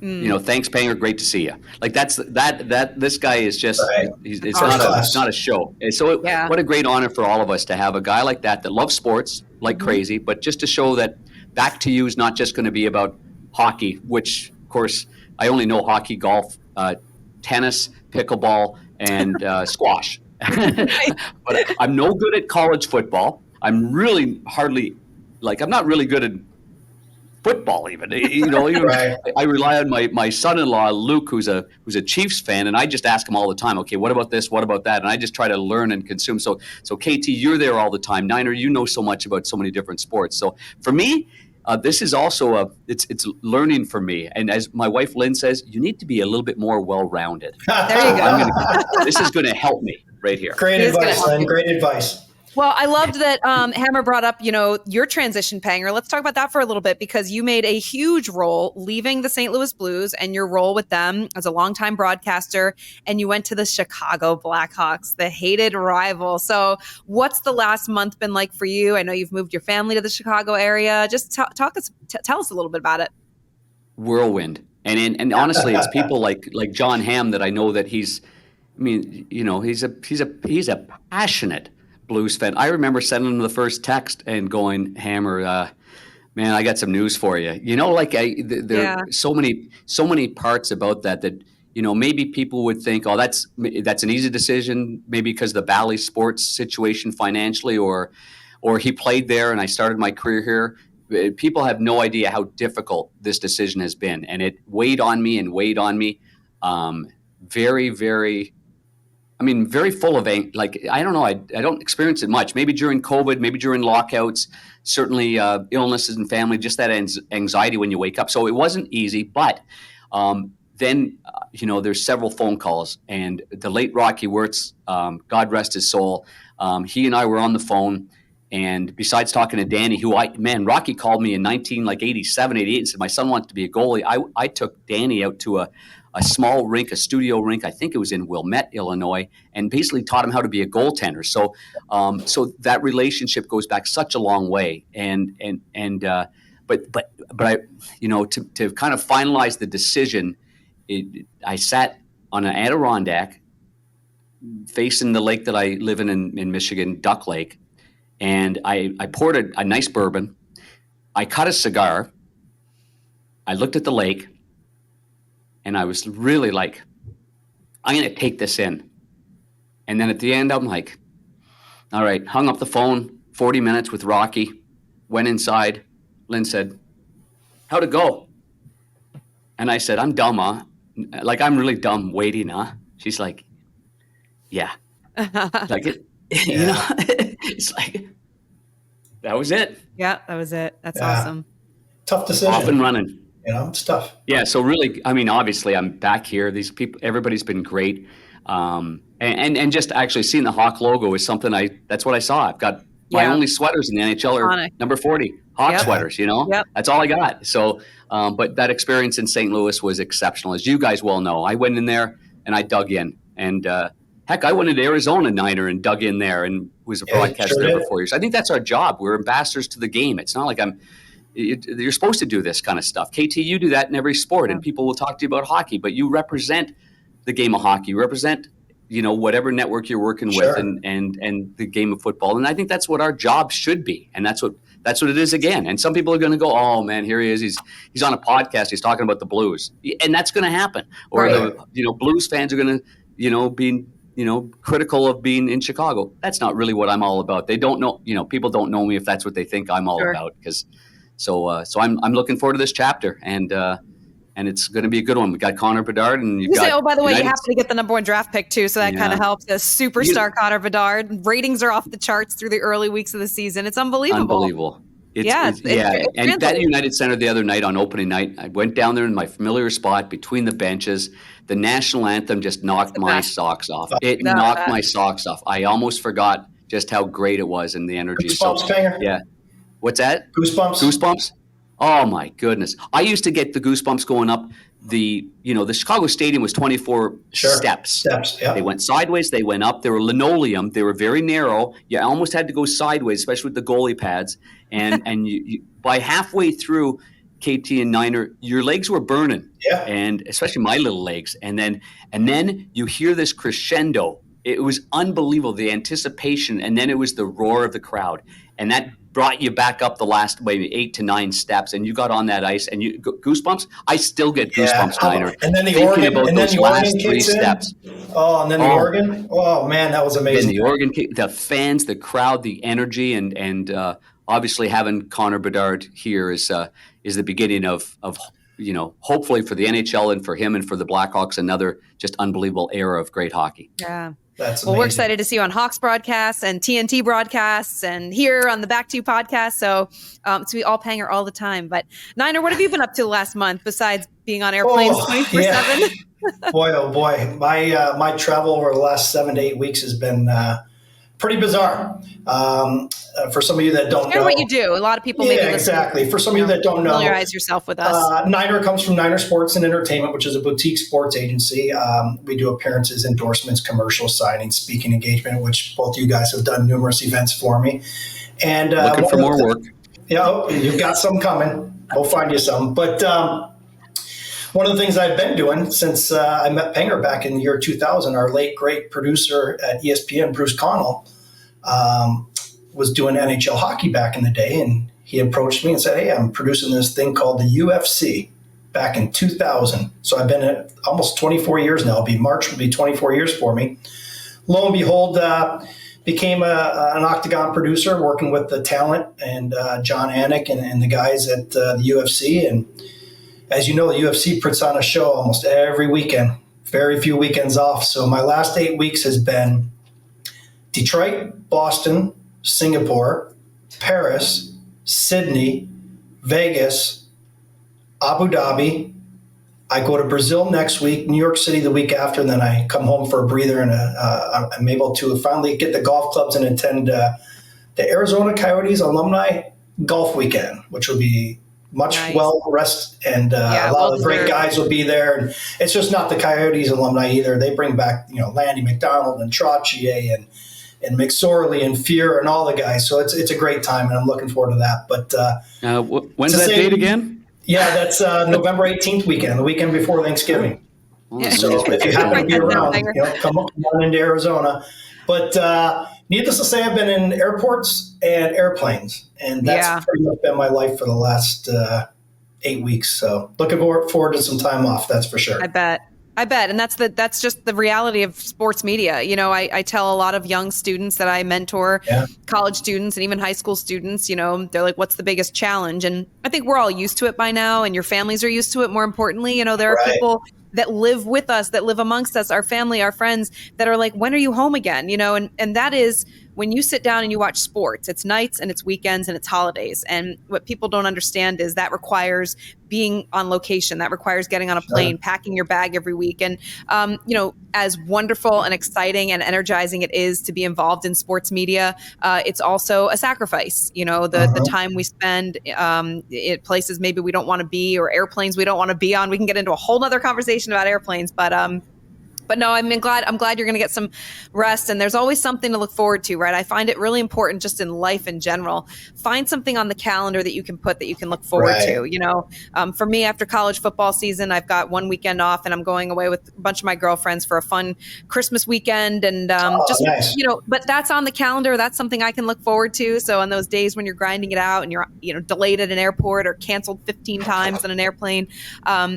him. Thanks, Panger. Great to see you. Like this guy is just, Right. it's Class. not a show. And so what a great honor for all of us to have a guy like that loves sports like crazy, but just to show that Back to You is not just going to be about hockey, which of course I only know hockey, golf, tennis, pickleball, and squash. But I'm no good at college football. I'm really I'm not really good at football even. Right. I rely on my son-in-law Luke, who's a Chiefs fan, and I just ask him all the time, okay, what about this? What about that? And I just try to learn and consume. So KT, you're there all the time. Niner, you know so much about so many different sports. So for me, this is also it's learning for me. And as my wife Lynn says, you need to be a little bit more well-rounded. There you go. This is going to help me right here. Great It is gonna advice, help Lynn. you. Great advice. Well, I loved that Hammer brought up, your transition, Panger. Let's talk about that for a little bit, because you made a huge role leaving the St. Louis Blues and your role with them as a longtime broadcaster, and you went to the Chicago Blackhawks, the hated rival. So what's the last month been like for you? I know you've moved your family to the Chicago area. Just tell us a little bit about it. Whirlwind. And honestly, it's people like Jon Hamm that I know that he's a passionate Blues fan. I remember sending him the first text and going, Hammer, man, I got some news for you. There are so many parts about that maybe people would think, oh, that's an easy decision, maybe because of the Valley sports situation financially, or he played there and I started my career here. People have no idea how difficult this decision has been, and it weighed on me. Very, very, very full of, I don't know, I don't experience it much. Maybe during COVID, maybe during lockouts, certainly illnesses in family, just that anxiety when you wake up. So it wasn't easy, but then, there's several phone calls, and the late Rocky Wirtz, God rest his soul, he and I were on the phone. And besides talking to Danny, Rocky called me in 1987, 88 and said, my son wants to be a goalie. I took Danny out to a small rink, a studio rink. I think it was in Wilmette, Illinois, and basically taught him how to be a goaltender. So that relationship goes back such a long way. But I, to kind of finalize the decision, I sat on an Adirondack facing the lake that I live in Michigan, Duck Lake. And I poured a nice bourbon. I cut a cigar. I looked at the lake, and I was really like, I'm going to take this in. And then at the end, I'm like, all right, hung up the phone, 40 minutes with Rocky, went inside. Lynn said, how'd it go? And I said, I'm dumb, huh? Like, I'm really dumb waiting, huh? She's like, yeah. Like, you know, it's like, that was it. Yeah, that was it. That's awesome. Tough decision. Off and running. You know, it's tough. Yeah. So really, I mean, obviously I'm back here. These people, everybody's been great. And just actually seeing the Hawk logo is something that's what I saw. I've got my only sweaters in the NHL are number 40 Hawk sweaters, you know, that's all I got. So, but that experience in St. Louis was exceptional. As you guys well know, I went in there and I dug in, and heck, I went into Arizona, Niner, and dug in there and was a broadcaster there for 4 years. I think that's our job. We're ambassadors to the game. It's not like you're supposed to do this kind of stuff. KT, you do that in every sport, and people will talk to you about hockey, but you represent the game of hockey. You represent, you know, whatever network you're working with, and the game of football. And I think that's what our job should be. And that's what it is again. And some people are going to go, oh man, here he is. He's on a podcast. He's talking about the Blues, and that's going to happen. Or Blues fans are going to, be, critical of being in Chicago. That's not really what I'm all about. They don't know, people don't know me if that's what they think I'm all about. So I'm looking forward to this chapter, and it's going to be a good one. We got Connor Bedard, and you got. Oh, by the way, you happen to get the number 1 draft pick too, so that kind of helps. A superstar Connor Bedard. Ratings are off the charts through the early weeks of the season. It's unbelievable. Unbelievable. And that United Center the other night on opening night, I went down there in my familiar spot between the benches. The national anthem just knocked my socks off. It knocked my socks off. I almost forgot just how great it was and the energy. Goosebumps, yeah. What's that? Goosebumps. Goosebumps. Oh my goodness! I used to get the goosebumps going up. The Chicago Stadium was 24 steps. Yeah. They went sideways. They went up. They were linoleum. They were very narrow. You almost had to go sideways, especially with the goalie pads. And you by halfway through, KT and Niner, your legs were burning. Yeah. And especially my little legs. And then you hear this crescendo. It was unbelievable, the anticipation, and then it was the roar of the crowd, and that brought you back up the last maybe 8 to 9 steps, and you got on that ice, and you goosebumps. I still get goosebumps, Niner. And then the organ, and then the organ kicks in. Steps. Oh, and then the organ. Oh man, that was amazing. Then the organ, the fans, the crowd, the energy, and obviously having Connor Bedard here is the beginning of hopefully for the NHL and for him and for the Blackhawks, another just unbelievable era of great hockey. Yeah. That's amazing. Well, we're excited to see you on Hawks broadcasts and TNT broadcasts and here on the Back to You podcast. So we all Panger all the time. But Niner, what have you been up to the last month besides being on airplanes 24/7? Boy, oh boy. My travel over the last 7 to 8 weeks has been pretty bizarre. For some of you that don't know what you do. A lot of people maybe exactly. For some of you that don't know, familiarize yourself with us. Niner comes from Niner Sports and Entertainment, which is a boutique sports agency. We do appearances, endorsements, commercial signings, speaking engagement, which both you guys have done numerous events for me. And looking for more work. Yeah, you've got some coming. We'll find you some. But one of the things I've been doing since I met Panger back in the year 2000, our late great producer at ESPN, Bruce Connell, was doing NHL hockey back in the day, and he approached me and said, hey, I'm producing this thing called the UFC back in 2000. So I've been at almost 24 years now. March will be 24 years for me. Lo and behold, became an Octagon producer working with the talent and Jon Hamm and the guys at the UFC. And as you know, the UFC puts on a show almost every weekend, very few weekends off. So my last 8 weeks has been Detroit, Boston, Singapore, Paris, Sydney, Vegas, Abu Dhabi. I go to Brazil next week, New York City the week after, and then I come home for a breather, and I'm able to finally get the golf clubs and attend the Arizona Coyotes Alumni Golf Weekend, which will be much well rested, and a lot of the great guys will be there. And it's just not the Coyotes alumni either. They bring back Landy McDonald and Trottier and McSorley and Fear and all the guys. So it's a great time, and I'm looking forward to that. But when's that date again? Yeah, that's November 18th weekend, the weekend before Thanksgiving. So if you happen to be around, come on into Arizona. But needless to say, I've been in airports and airplanes, and that's pretty much been my life for the last 8 weeks. So looking forward to some time off, that's for sure. I bet. And that's just the reality of sports media. You know, I tell a lot of young students that I mentor, college students and even high school students, you know, they're like, what's the biggest challenge? And I think we're all used to it by now, and your families are used to it. More importantly, you know, there are people that live with us, that live amongst us, our family, our friends, that are like, when are you home again? You know, and that is when you sit down and you watch sports, it's nights and it's weekends and it's holidays. And what people don't understand is that requires being on location. That requires getting on a plane, packing your bag every week. And, you know, as wonderful and exciting and energizing it is to be involved in sports media, it's also a sacrifice. You know, the time we spend at places maybe we don't want to be, or airplanes we don't want to be on. We can get into a whole nother conversation about airplanes, but no, I'm glad you're going to get some rest, and there's always something to look forward to, right? I find it really important just in life in general. Find something on the calendar that you can put that you can look forward to. You know, for me, after college football season, I've got one weekend off, and I'm going away with a bunch of my girlfriends for a fun Christmas weekend, and nice. you know, but that's on the calendar. That's something I can look forward to. So on those days when you're grinding it out and you're, you know, delayed at an airport or canceled 15 times on an airplane,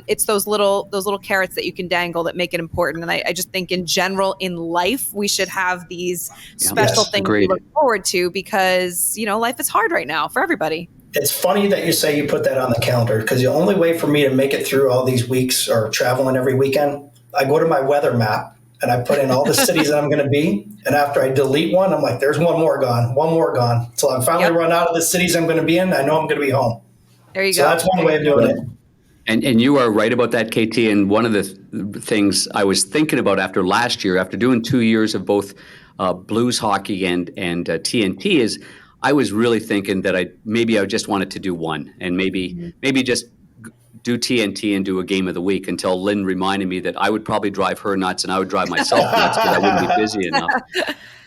it's those little carrots that you can dangle that make it important. And I just think in general in life, we should have these special things we look forward to, because, you know, life is hard right now for everybody. It's funny that you say you put that on the calendar, because the only way for me to make it through all these weeks or traveling every weekend, I go to my weather map and I put in all the cities that I'm going to be. And after I delete one, I'm like, there's one more gone. So I finally run out of the cities I'm going to be in. I know I'm going to be home. There you go. So that's one way of doing it. And you are right about that, KT. And one of the things I was thinking about after last year, after doing 2 years of both blues hockey and TNT, is I was really thinking that I just wanted to do one, and maybe just do TNT and do a game of the week, until Lynn reminded me that I would probably drive her nuts and I would drive myself nuts because I wouldn't be busy enough.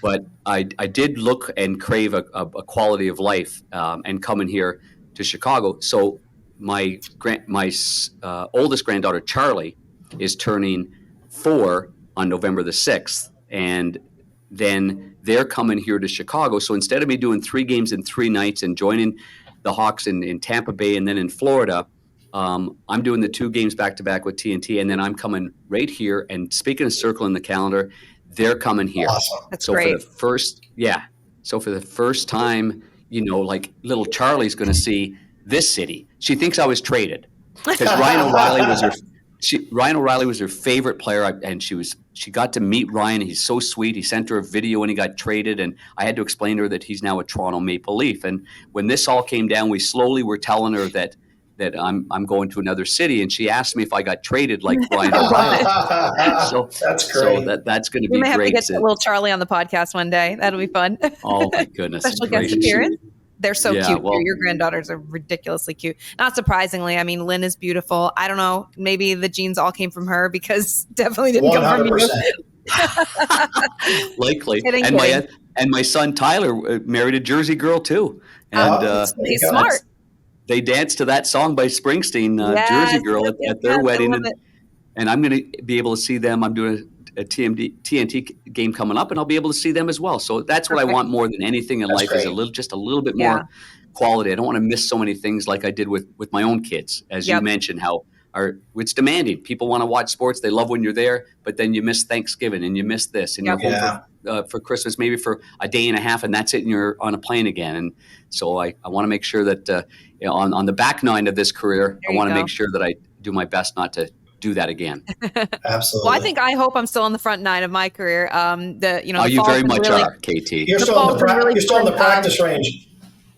But I did look and crave a quality of life, and coming here to Chicago. So my oldest granddaughter, Charlie, is turning 4 on November the 6th. And then they're coming here to Chicago. So instead of me doing 3 games in 3 nights and joining the Hawks in Tampa Bay and then in Florida, I'm doing the 2 games back to back with TNT. And then I'm coming right here. And speaking of circling the calendar, they're coming here. Awesome. That's great. So for the first time, you know, like little Charlie's going to see this city. She thinks I was traded, because Ryan O'Reilly was her favorite player, and she got to meet Ryan. He's so sweet. He sent her a video when he got traded, and I had to explain to her that he's now a Toronto Maple Leaf. And when this all came down, we slowly were telling her that I'm going to another city, and she asked me if I got traded like Ryan O'Reilly. So that's great. So that's going to be we may have great. to get little Charlie on the podcast one day. That'll be fun. Oh my goodness! Special guest appearance. They're so cute. Well, your granddaughters are ridiculously cute. Not surprisingly, I mean, Lynn is beautiful. I don't know. Maybe the genes all came from her, because definitely didn't 100%. come from you. Likely. And my son Tyler married a Jersey girl too. And he's smart. They danced to that song by Springsteen, Jersey Girl, at their wedding. And I'm going to be able to see them. I'm doing a TNT game coming up, and I'll be able to see them as well. So that's what I want more than anything in life, is just a little bit more quality. I don't want to miss so many things like I did with my own kids, as you mentioned, how it's demanding. People want to watch sports. They love when you're there, but then you miss Thanksgiving and you miss this, and you're home for Christmas, maybe for a day and a half, and that's it, and you're on a plane again. And so I want to make sure that on the back 9 of this career, I want to make sure that I do my best not to do that again. Absolutely. Well, I hope I'm still on the front 9 of my career. You very much are, KT. You're still on the practice range.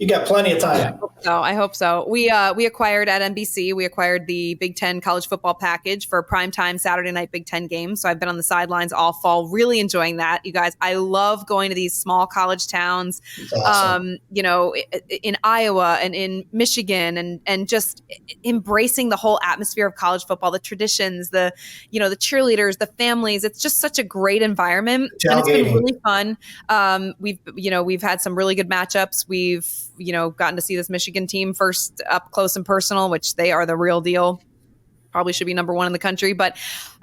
You got plenty of time. I hope so. We acquired at NBC. We acquired the Big Ten college football package for primetime Saturday night Big Ten games. So I've been on the sidelines all fall, really enjoying that. You guys, I love going to these small college towns, awesome. In Iowa and in Michigan, and just embracing the whole atmosphere of college football, the traditions, the cheerleaders, the families. It's just such a great environment, and it's been really fun. We've had some really good matchups. We've gotten to see this Michigan team first up close and personal, which they are the real deal. probably should be number 1 in the country. But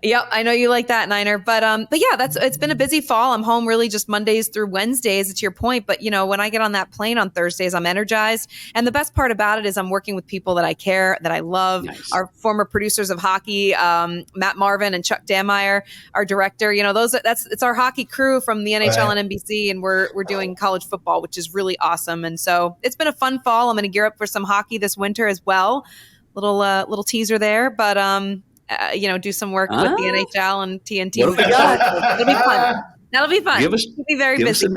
yep, I know you like that, Niner. But yeah, it's been a busy fall. I'm home really just Mondays through Wednesdays, to your point. But when I get on that plane on Thursdays, I'm energized. And the best part about it is I'm working with people that I care, that I love. Nice. Our former producers of hockey, Matt Marvin and Chuck Dameyer, our director. It's our hockey crew from the NHL and NBC, and we're doing college football, which is really awesome. And so it's been a fun fall. I'm going to gear up for some hockey this winter as well. Little teaser there, but do some work with the NHL and TNT. What have we got? It'll be fun. That'll be fun. It'll be very busy.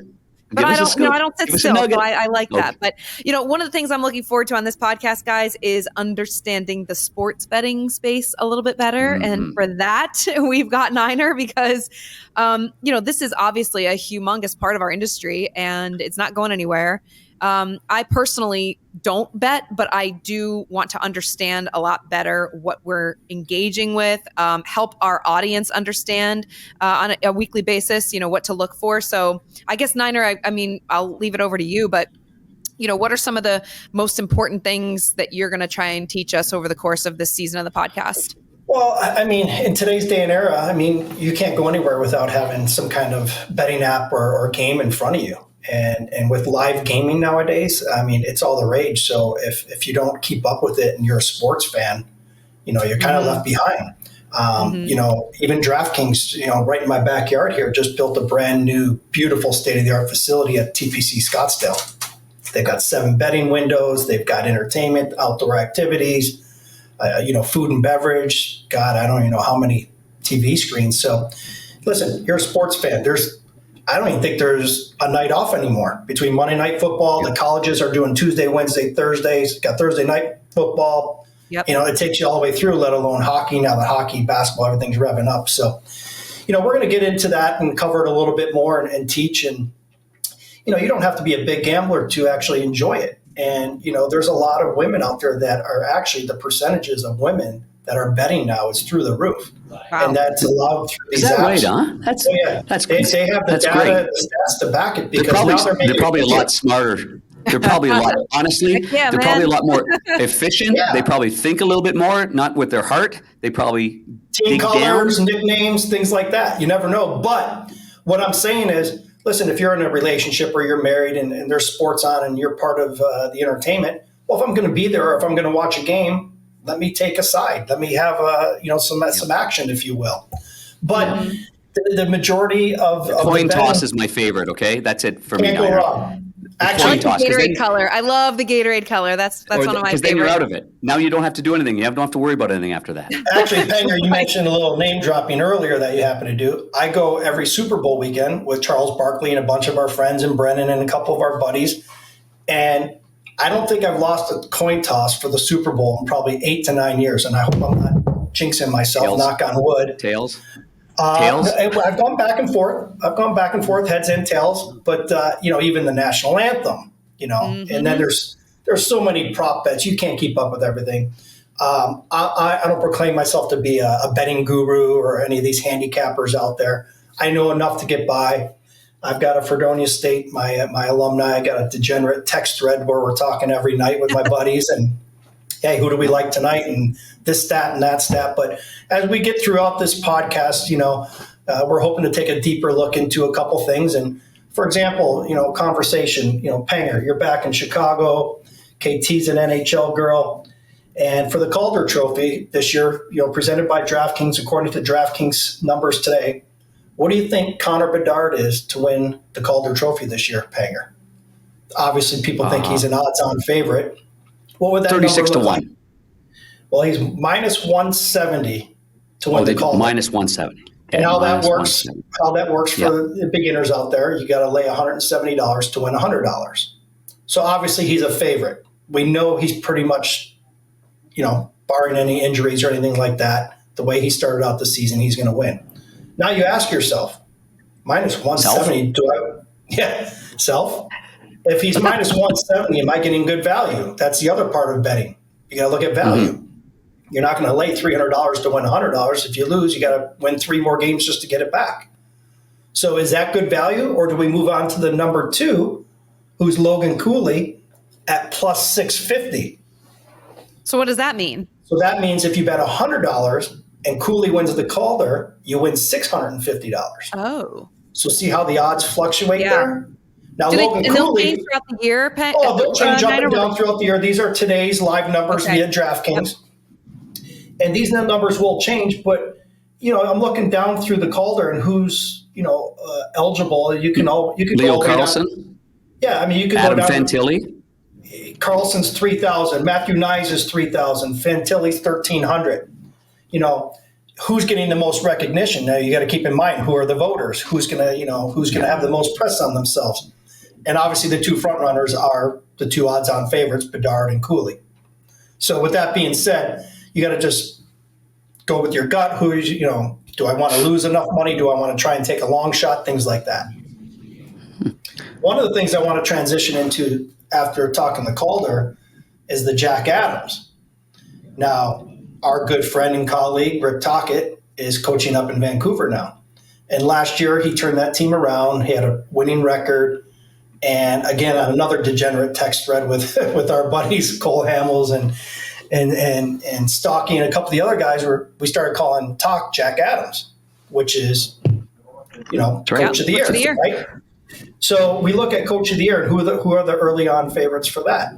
But I don't sit still. So I like that. But one of the things I'm looking forward to on this podcast, guys, is understanding the sports betting space a little bit better. Mm-hmm. And for that, we've got Niner because, this is obviously a humongous part of our industry, and it's not going anywhere. I personally don't bet, but I do want to understand a lot better what we're engaging with, help our audience understand on a weekly basis, what to look for. So I guess, Niner, I mean, I'll leave it over to you, but what are some of the most important things that you're going to try and teach us over the course of this season of the podcast? Well, I mean, in today's day and era, I mean, you can't go anywhere without having some kind of betting app or game in front of you. And with live gaming nowadays, I mean, it's all the rage. So if you don't keep up with it and you're a sports fan, you're kind of left behind. Even DraftKings, right in my backyard here, just built a brand new, beautiful state-of-the-art facility at TPC Scottsdale. They've got 7 betting windows. They've got entertainment, outdoor activities, food and beverage. God, I don't even know how many TV screens. So listen, you're a sports fan. I don't even think there's a night off anymore between Monday Night Football. The colleges are doing Tuesday, Wednesday, Thursdays. Got Thursday night football. Yep. It takes you all the way through, let alone hockey. Now that hockey, basketball, everything's revving up. So, we're going to get into that and cover it a little bit more and teach. And, you don't have to be a big gambler to actually enjoy it. And, there's a lot of women out there that are actually, the percentages of women that are betting now is through the roof. Wow. And that's allowed through these apps. Is that right, huh? That's they have the data, the stats to back it, because they're probably a lot smarter. They're probably a lot, honestly, they're probably a lot more efficient. Yeah. They probably think a little bit more, not with their heart. They probably team colors, nicknames, things like that. You never know. But what I'm saying is, listen, if you're in a relationship or you're married and there's sports on and you're part of the entertainment, well, if I'm going to be there or if I'm going to watch a game, let me take a side. Let me have some action, if you will. But the majority of the coin toss is my favorite. Okay, that's it for me. Can't go wrong. Actually, I like the Gatorade color. I love the Gatorade color. That's one of my favorites. Because then you're out of it. Now you don't have to do anything. You don't have to worry about anything after that. Actually, Panger, you mentioned a little name dropping earlier that you happen to do. I go every Super Bowl weekend with Charles Barkley and a bunch of our friends and Brennan and a couple of our buddies. And I don't think I've lost a coin toss for the Super Bowl in probably 8 to 9 years. And I hope I'm not jinxing myself, Tails. Knock on wood. Tails? Tails? I've gone back and forth, heads and tails. But, even the national anthem. And then there's so many prop bets. You can't keep up with everything. I don't proclaim myself to be a betting guru or any of these handicappers out there. I know enough to get by. I've got a Fredonia State, my alumni. I got a degenerate text thread where we're talking every night with my buddies and, hey, who do we like tonight? And this stat and that stat. But as we get throughout this podcast, we're hoping to take a deeper look into a couple things. And for example, conversation, Panger, you're back in Chicago. KT's an NHL girl. And for the Calder Trophy this year, presented by DraftKings, according to DraftKings numbers today, what do you think Connor Bedard is to win the Calder Trophy this year, Panger? Obviously, people think he's an odds-on favorite. What would that 36 to 1. Like? Well, he's minus 170 to win the Calder. Minus 170. Okay, and how that works for the beginners out there, you got to lay $170 to win $100. So obviously he's a favorite. We know he's pretty much, barring any injuries or anything like that, the way he started out the season, he's going to win. Now you ask yourself, minus 170, self? If he's minus 170, am I getting good value? That's the other part of betting. You got to look at value. Mm-hmm. You're not going to lay $300 to win $100. If you lose, you got to win 3 more games just to get it back. So is that good value, or do we move on to the number 2, who's Logan Cooley at plus 650? So what does that mean? So that means if you bet $100 and Cooley wins the Calder, you win $650. Oh. So see how the odds fluctuate there? Now, They'll change throughout the year? They'll change up and down throughout the year. These are today's live numbers via DraftKings. Yep. And these numbers will change, but, I'm looking down through the Calder and who's, eligible. You can Leo Carlson? Yeah, I mean, you can Adam go down. Fantilli? Carlson's 3,000. Matthew Nyes is 3,000. Fantilli's 1,300. Who's getting the most recognition? Now you got to keep in mind who are the voters. Who's gonna have the most press on themselves? And obviously, the two front runners are the two odds-on favorites, Bedard and Cooley. So, with that being said, you got to just go with your gut. Do I want to lose enough money? Do I want to try and take a long shot? Things like that. One of the things I want to transition into after talking the Calder is the Jack Adams. Now, our good friend and colleague, Rick Tocchet, is coaching up in Vancouver now. And last year, he turned that team around. He had a winning record. And again, on another degenerate text thread with our buddies, Cole Hamels and Stocky and a couple of the other guys, we started calling Toc Jack Adams, which is, Coach of the Year, right? So we look at Coach of the Year, and who are the early on favorites for that?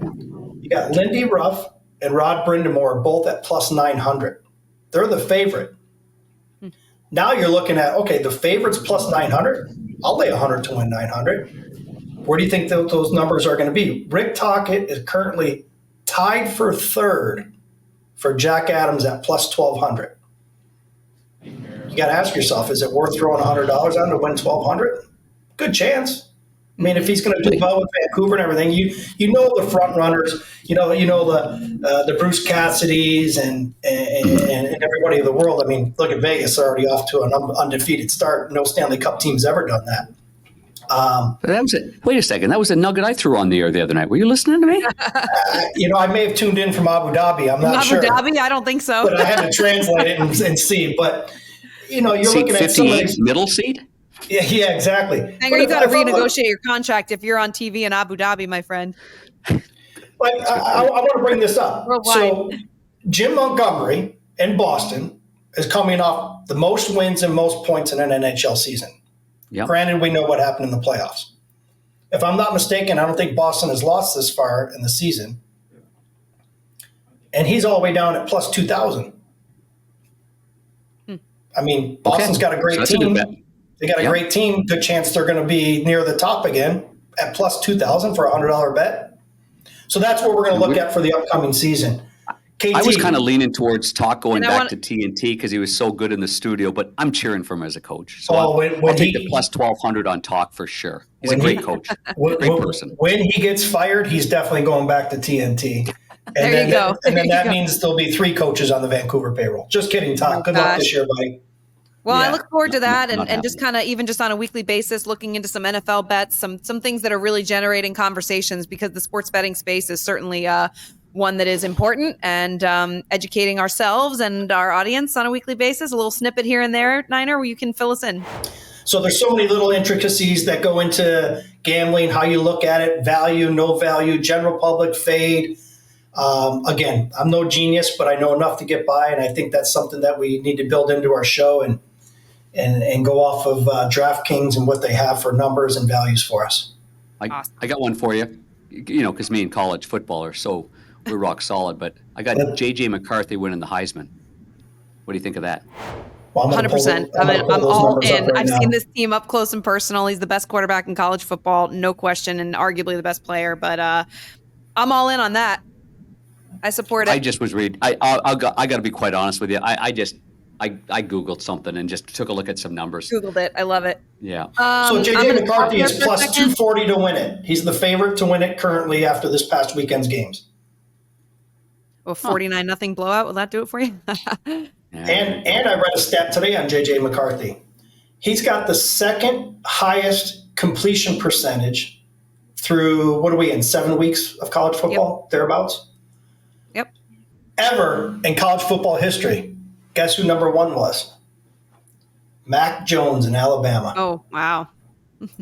You got Lindy Ruff and Rod Brindamore both at plus 900. They're the favorite. Now you're looking at, okay, the favorite's plus 900. I'll lay 100 to win 900. Where do you think those numbers are going to be? Rick Tocchet is currently tied for third for Jack Adams at plus 1,200. You got to ask yourself, is it worth throwing $100 on to win 1,200? Good chance. I mean, if he's going to do well with Vancouver and everything, the front runners, the Bruce Cassidys and everybody in the world. I mean, look at Vegas, they're already off to an undefeated start. No Stanley Cup team's ever done that. That was it. Wait a second. That was a nugget I threw on the air the other night. Were you listening to me? I may have tuned in from Abu Dhabi. I'm not sure. Abu Dhabi? I don't think so. But I had to translate it and see. But, you're seat looking at 58, middle seat? Yeah, exactly. Hanger, you got to renegotiate your contract if you're on TV in Abu Dhabi, my friend. But I want to bring this up. Worldwide. So Jim Montgomery in Boston is coming off the most wins and most points in an NHL season. Yep. Granted, we know what happened in the playoffs. If I'm not mistaken, I don't think Boston has lost this far in the season. And he's all the way down at plus 2,000. I mean, Boston's got a great team. They got a great team. Good chance they're going to be near the top again at plus 2,000 for a $100 bet. So that's what we're going to look at for the upcoming season. KT. I was kind of leaning towards Toc going back to TNT because he was so good in the studio, but I'm cheering for him as a coach. So I'll take the plus 1,200 on Toc for sure. He's a great coach, great person. When he gets fired, he's definitely going back to TNT. There you go. And then that means there'll be 3 coaches on the Vancouver payroll. Just kidding, Toc. Good luck this year, buddy. Well, I look forward to that and just kind of even just on a weekly basis, looking into some NFL bets, some things that are really generating conversations because the sports betting space is certainly one that is important and educating ourselves and our audience on a weekly basis. A little snippet here and there, Niner, where you can fill us in. So there's so many little intricacies that go into gambling, how you look at it, value, no value, general public fade. Again, I'm no genius, but I know enough to get by. And I think that's something that we need to build into our show and go off of DraftKings and what they have for numbers and values for us. I got one for you, because me and college football are we're rock solid, but I got J.J. McCarthy winning the Heisman. What do you think of that? Well, 100%. I'm all in. I've seen this team up close and personal. He's the best quarterback in college football, no question, and arguably the best player, but I'm all in on that. I support it. I just was reading. I got to be quite honest with you. I Googled something and just took a look at some numbers. Googled it. I love it. Yeah. So J.J. McCarthy is plus 240 to win it. He's the favorite to win it currently after this past weekend's games. Well, 49-0 blowout. Will that do it for you? And I read a stat today on J.J. McCarthy. He's got the second highest completion percentage through, 7 weeks of college football, thereabouts? Yep. Ever in college football history. Guess who number 1 was? Mac Jones in Alabama. Oh, wow.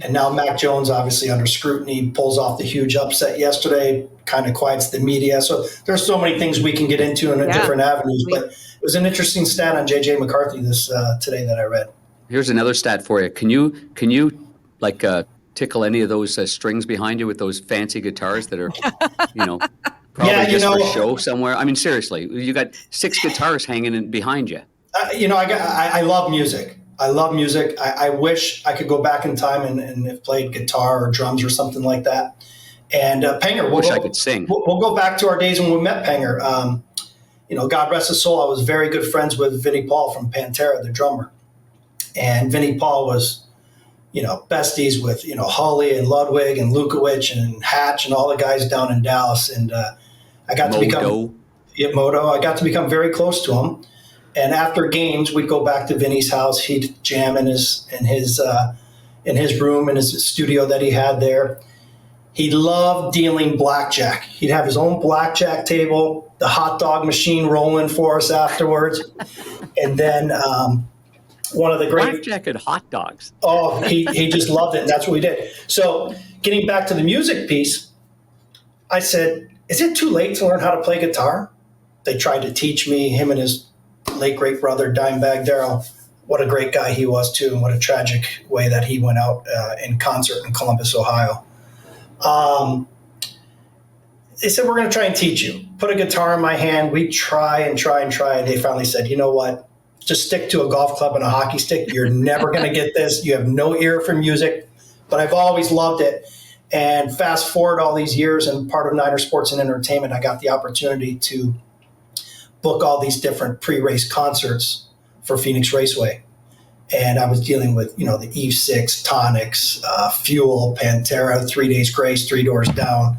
And now Mac Jones, obviously under scrutiny, pulls off the huge upset yesterday, kind of quiets the media. So there's so many things we can get into in different avenues. But it was an interesting stat on JJ McCarthy today that I read. Here's another stat for you. Can you like tickle any of those strings behind you with those fancy guitars that are, probably just for show somewhere? I mean, seriously, you got 6 guitars hanging behind you. I love music. I love music. I wish I could go back in time and have played guitar or drums or something like that. And Panger, I could sing. We'll go back to our days when we met Panger. God rest his soul. I was very good friends with Vinnie Paul from Pantera, the drummer. And Vinnie Paul was, besties with, Hawley and Ludwig and Lukowich and Hatch and all the guys down in Dallas. And I got to become Moto. I got to become very close to him. And after games, we'd go back to Vinny's house. He'd jam in his room, in his studio that he had there. He loved dealing blackjack. He'd have his own blackjack table, the hot dog machine rolling for us afterwards. And then one of the great blackjack and hot dogs. Oh, he just loved it. And that's what we did. So getting back to the music piece, I said, is it too late to learn how to play guitar? They tried to teach me, him and his late great brother, Dimebag Darrell. What a great guy he was too, and what a tragic way that he went out in concert in Columbus, Ohio. They said, we're going to try and teach you. Put a guitar in my hand. We try and try and try. And they finally said, you know what? Just stick to a golf club and a hockey stick. You're never going to get this. You have no ear for music. But I've always loved it. And fast forward all these years, and part of Niner Sports and Entertainment, I got the opportunity to book all these different pre-race concerts for Phoenix Raceway. And I was dealing with, the Eve 6, Tonics, Fuel, Pantera, 3 Days Grace, 3 Doors Down.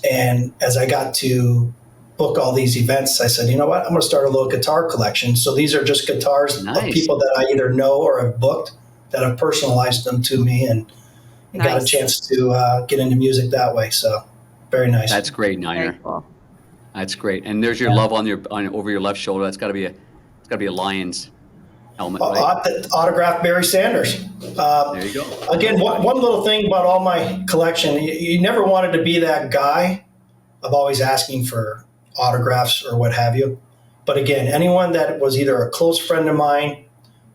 And as I got to book all these events, I said, you know what, I'm going to start a little guitar collection. So these are just guitars of people that I either know or have booked that have personalized them to me and got a chance to get into music that way. So very nice. That's great, Niner. Very cool. That's great. And there's your love on over your left shoulder. That's got to be a Lions helmet, right? Autographed Barry Sanders. There you go. Again, one little thing about all my collection, you never wanted to be that guy of always asking for autographs or what have you. But again, anyone that was either a close friend of mine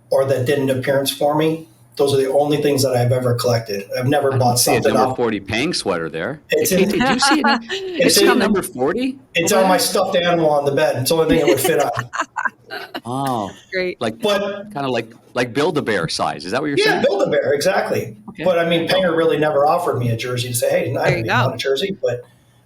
or that did an appearance for me, those are the only things that I've ever collected. I've never bought something. A number 40 Pang sweater there. Did you see it? It's in number 40? It's on my stuffed animal on the bed. It's the only thing it would fit on. Oh, great! Kind of like Build-A-Bear size. Is that what you're saying? Yeah, Build-A-Bear, exactly. Okay. But I mean, Panger really never offered me a jersey to say, "Hey, I want a jersey." But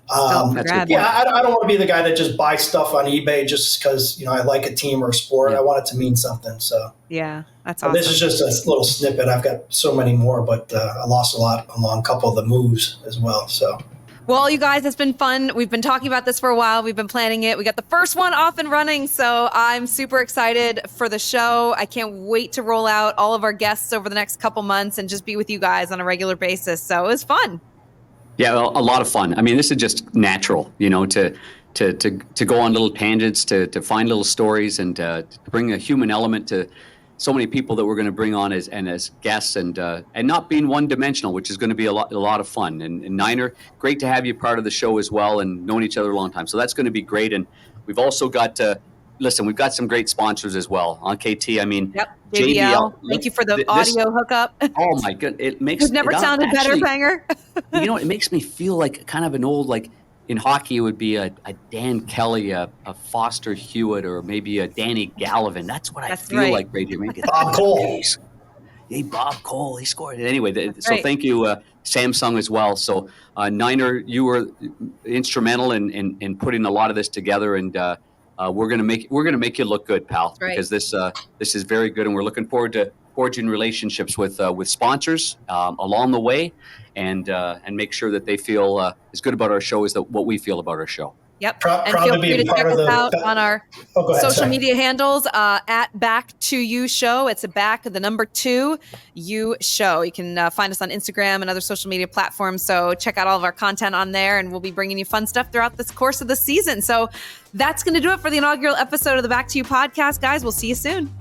I don't want to be the guy that just buys stuff on eBay just because I like a team or a sport. I want it to mean something. So yeah, that's awesome. This is just a little snippet. I've got so many more, but I lost a lot along a couple of the moves as well. So. Well, you guys, it's been fun. We've been talking about this for a while. We've been planning it. We got the first one off and running, so I'm super excited for the show. I can't wait to roll out all of our guests over the next couple months and just be with you guys on a regular basis. So it was fun. Yeah, a lot of fun. I mean, this is just natural, to go on little tangents, to find little stories, and to bring a human element to so many people that we're going to bring on as guests, and not being one-dimensional, which is going to be a lot of fun. And Niner, great to have you part of the show as well, and known each other a long time. So that's going to be great. And we've also got we've got some great sponsors as well on KT. I mean, JBL. Thank you for the audio hookup. Oh my goodness, it makes it never sounded better, Panger. It makes me feel like kind of an old, like in hockey it would be a Dan Kelly, a Foster Hewitt, or maybe a Danny Gallivan. That's what I feel like right here. Maybe Bob Cole. Hey, Bob Cole, he scored it. Anyway, thank you, Samsung as well. So Niner, you were instrumental in putting a lot of this together, and we're gonna make you look good, pal. Right. Because this is very good, and we're looking forward to forging relationships with sponsors along the way, and make sure that they feel as good about our show as what we feel about our show. Yep. And feel free to check us out on our social media handles at Back to You Show. It's the number 2 You Show. You can find us on Instagram and other social media platforms. So check out all of our content on there, and we'll be bringing you fun stuff throughout this course of the season. So that's going to do it for the inaugural episode of the Back to You podcast, guys. We'll see you soon.